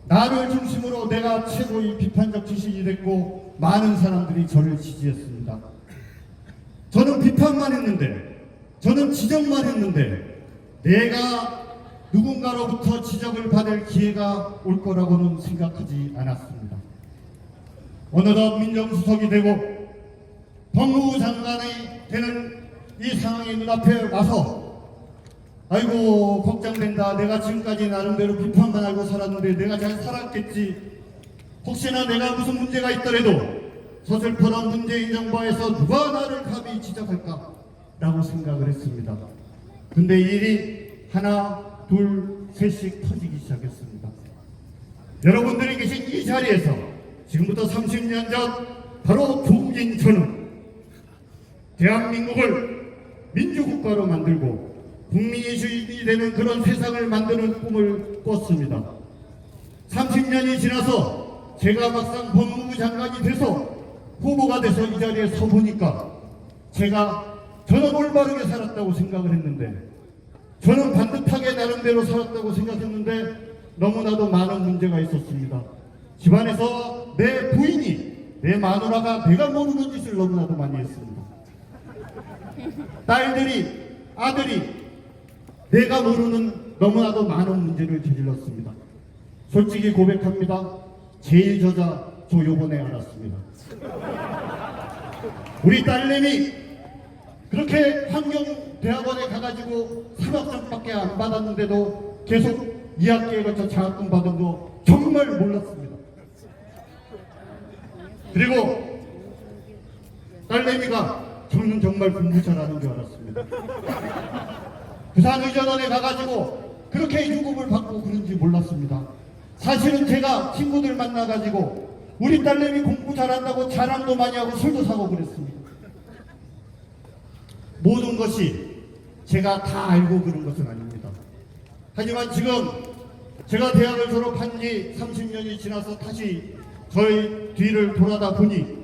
나를 중심으로 내가 최고의 비판적 지식이 됐고 많은 사람들이 저를 지지했습니다. 저는 비판만 했는데, 저는 지적만 했는데 내가 누군가로부터 지적을 받을 기회가 올 거라고는 생각하지 않았습니다. 어느덧 민정수석이 되고 법무부 장관이 되는 이 상황이 눈앞에 와서 아이고 걱정된다. 내가 지금까지 나름대로 비판만 알고 살았는데 내가 잘 살았겠지. 혹시나 내가 무슨 문제가 있더라도 서슬퍼런 문재인 정부에서 누가 나를 감히 지적할까 라고 생각을 했습니다. 근데 일이 하나 둘 셋씩 터지기 시작했습니다. 여러분들이 계신 이 자리에서 지금부터 30년 전 바로 조국인 저는 대한민국을 민주국가로 만들고 국민이 주인이 되는 그런 세상을 만드는 꿈을 꿨습니다. 30년이 지나서 제가 막상 법무부 장관이 돼서 후보가 돼서 이 자리에 서 보니까 저는 올바르게 살았다고 생각을 했는데, 저는 반듯하게 나름대로 살았다고 생각했는데 너무나도 많은 문제가 있었습니다. 집안에서 내 부인이, 내 마누라가 내가 모르는 짓을 너무나도 많이 했습니다. 딸들이, 아들이 내가 모르는 너무나도 많은 문제를 저질렀습니다. 솔직히 고백합니다. 제일 저자 저 요번에 알았습니다. 우리 딸내미 그렇게 환경대학원에 가가지고 3학점밖에 안 받았는데도 계속 2학기에 걸쳐 장학금 받은 거 정말 몰랐습니다. 그리고 딸내미가 저는 정말 공부 잘하는 줄 알았습니다. 부산의전원에 가가지고 그렇게 유급을 받고 그런지 몰랐습니다. 사실은 제가 친구들 만나가지고 우리 딸내미 공부 잘한다고 자랑도 많이 하고 술도 사고 그랬습니다. 모든 것이 제가 다 알고 그런 것은 아닙니다. 하지만 지금 제가 대학을 졸업한 지 30년이 지나서 다시 저의 뒤를 돌아다 보니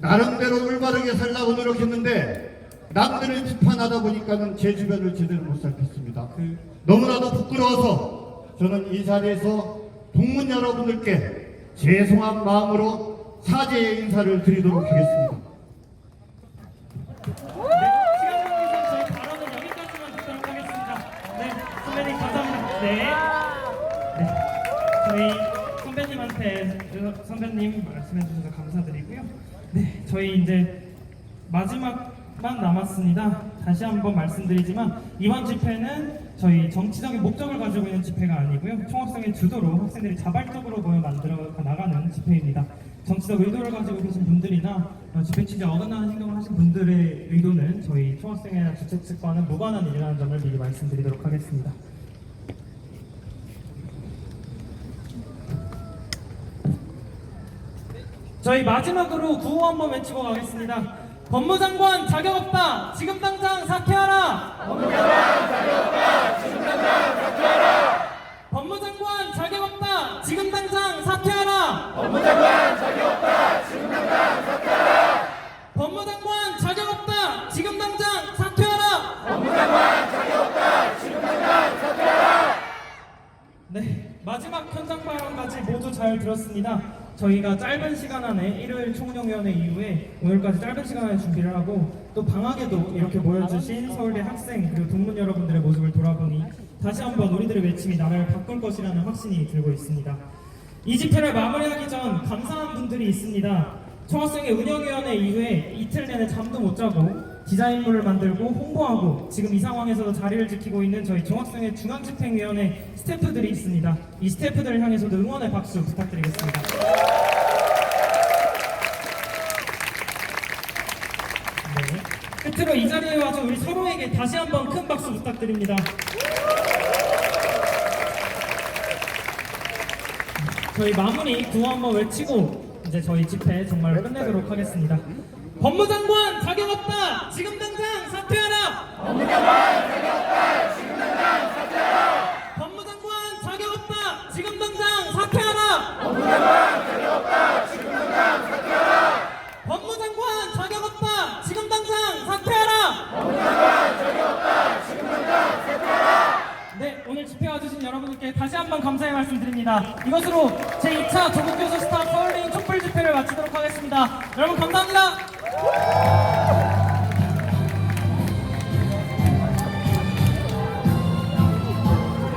나름대로 올바르게 살라고 노력했는데 남들을 비판하다 보니까는 제 주변을 제대로 못 살폈습니다. 너무나도 부끄러워서 저는 이 자리에서 동문 여러분들께 죄송한 마음으로 사죄의 인사를 드리도록 하겠습니다. 시간 관계상 저희 발언은 여기까지만 듣도록 하겠습니다. 네, 선배님 감사합니다. 네, 저희 선배님한테 선배님 말씀해 주셔서 감사드리고요. 네, 저희 이제 마지막만 남았습니다. 다시 한번 말씀드리지만 이번 집회는 저희 정치적인 목적을 가지고 있는 집회가 아니고요. 총학생의 주도로 학생들이 자발적으로 모여 만들어 나가는 집회입니다. 정치적 의도를 가지고 계신 분들이나 집회 취지에 어긋나는 행동을 하신 분들의 의도는 저희 총학생회나 주최 측과는 무관한 일이라는 점을 미리 말씀드리도록 하겠습니다. 저희 마지막으로 구호 한번 외치고 가겠습니다. 법무장관 자격 없다. 지금 당장 사퇴하라. 법무장관 자격 없다. 지금 당장 사퇴하라. 법무장관 자격 없다. 지금 당장 사퇴하라. 법무장관 자격 없다. 지금 당장 사퇴하라. 법무장관 자격 없다. 지금 당장 사퇴하라. 법무장관 자격 없다. 지금 당장 사퇴하라. 네, 마지막 현장 발언까지 모두 잘 들었습니다. 저희가 짧은 시간 안에 일요일 총운영위원회 이후에 오늘까지 짧은 시간 안에 준비를 하고 또 방학에도 이렇게 모여주신 서울대 학생 그리고 동문 여러분들의 모습을 돌아보니 다시 한번 우리들의 외침이 나라를 바꿀 것이라는 확신이 들고 있습니다. 이 집회를 마무리하기 전 감사한 분들이 있습니다. 총학생회 운영위원회 이후에 이틀 내내 잠도 못 자고 디자인물을 만들고 홍보하고 지금 이 상황에서도 자리를 지키고 있는 저희 총학생회 중앙집행위원회 스태프들이 있습니다. 이 스태프들을 향해서도 응원의 박수 부탁드리겠습니다. 네. 끝으로 이 자리에 와서 우리 서로에게 다시 한번 큰 박수 부탁드립니다. 저희 마무리 구호 한번 외치고 이제 저희 집회 정말 끝내도록 하겠습니다. 법무장관 자격 없다. 지금 당장 사퇴하라. 법무장관 자격 없다. 지금 당장 사퇴하라. 법무장관 자격 없다. 지금 당장 사퇴하라. 법무장관 자격 없다. 지금 당장 사퇴하라. 법무장관 자격 없다. 지금 당장 사퇴하라. 법무장관 자격 없다. 지금 당장 사퇴하라. 네, 오늘 집회 와주신 여러분들께 다시 한번 감사의 말씀드립니다. 이것으로 제2차 조국교수 스타 서울대인 촛불 집회를 마치도록 하겠습니다. 여러분 감사합니다.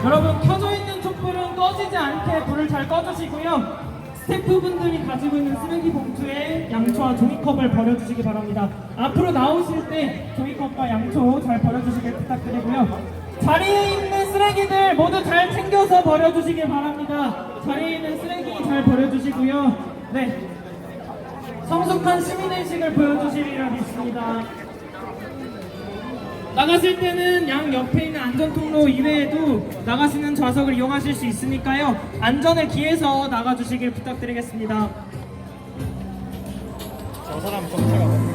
여러분 켜져 있는 촛불은 꺼지지 않게 불을 잘 꺼주시고요. 스태프분들이 가지고 있는 쓰레기 봉투에 양초와 종이컵을 버려주시기 바랍니다. 앞으로 나오실 때 종이컵과 양초 잘 버려주시길 부탁드리고요. 자리에 있는 쓰레기들 모두 잘 챙겨서 버려주시길 바랍니다. 자리에 있는 쓰레기 잘 버려주시고요. 네, 성숙한 시민의식을 보여주시리라 믿습니다. 나가실 때는 양 옆에 있는 안전통로 이외에도 나가시는 좌석을 이용하실 수 있으니까요. 안전을 기해서 나가주시길 부탁드리겠습니다. 저 사람 좀 제가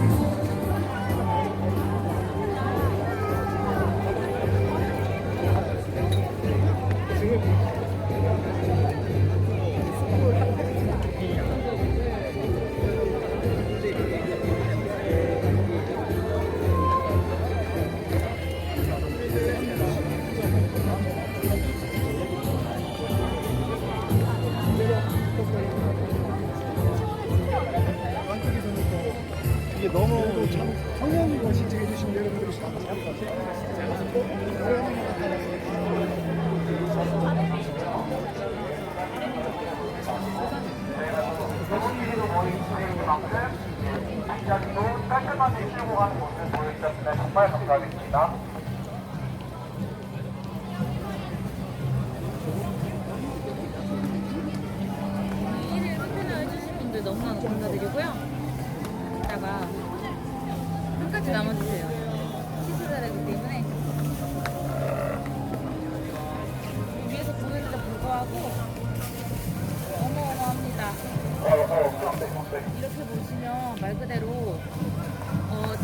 이게 너무 참 성형이고 신청해 주신 여러분들이 잘할 것 같아요. 정말 감사하겠습니다. 일일 루테나 해주신 분들 너무너무 감사드리고요. 이따가 끝까지 남아주세요. 시술자라기 때문에 위에서 보이는데 불구하고 어마어마합니다. 이렇게 보시면 말 그대로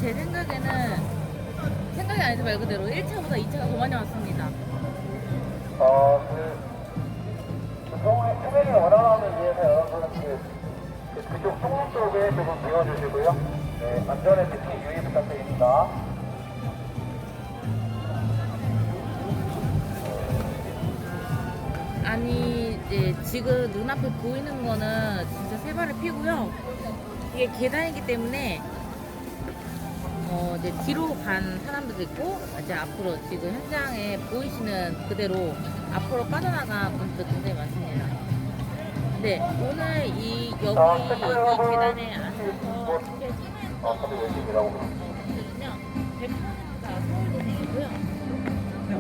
제 생각에는 생각이 아니죠. 말 그대로 1차보다 2차가 더 많이 왔습니다. 소변이 원활함을 위해서 여러분은 그쪽 통로 쪽에 조금 비워주시고요. 네, 안전에 특히 유의 부탁드립니다. 아니 이제 지금 눈앞에 보이는 거는 진짜 세 발을 피고요. 이게 계단이기 때문에 이제 뒤로 간 사람들도 있고 이제 앞으로 지금 현장에 보이시는 그대로 앞으로 빠져나간 분들도 굉장히 많습니다. 네, 오늘 이 계단에 앉아서 서울대생이고요.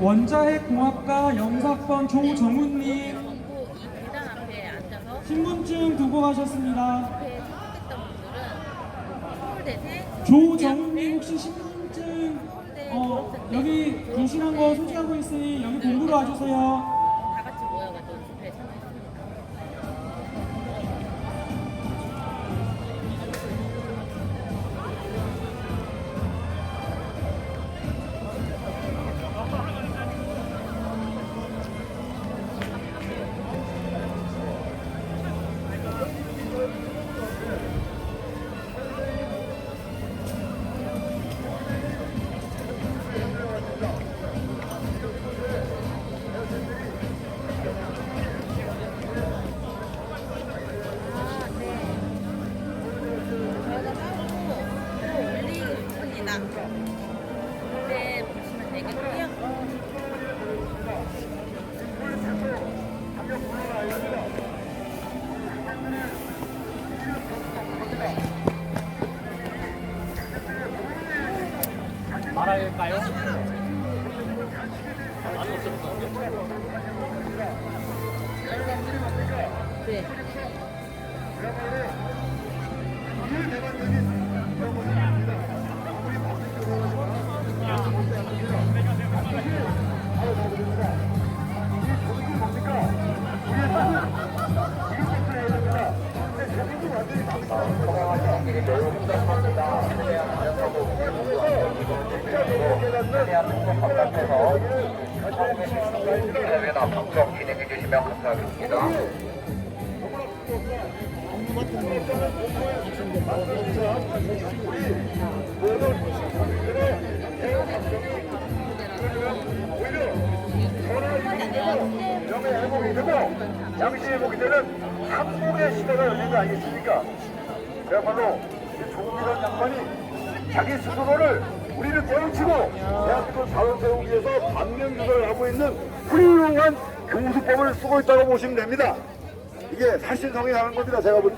원자핵 공학과 영사학번 조정훈님 전부 이 계단 앞에 앉아서 신분증 두고 가셨습니다. 앞에 선택했던 분들은 서울대생 조정훈님 혹시 신분증 여기 계시는 거 소지하고 있으니 여기 공부로 와주세요. 다 같이 모여가지고 집회에 참여했습니다. 네, 보시면 되겠고요. 말할까요? 네. 대회나 방송 진행해 주시면 감사하겠습니다. 명예 회복이 되고 양시 회복이 되는 한국의 시대가 열린 거 아니겠습니까? 그야말로 조국이라는 양반이 자기 스스로를 우리를 깨우치고 대한민국 자원 세우기 위해서 반면교사를 하고 있는 훌륭한 교수법을 쓰고 있다고 보시면 됩니다. 이게 살신성이 하는 겁니다. 제가 볼 때.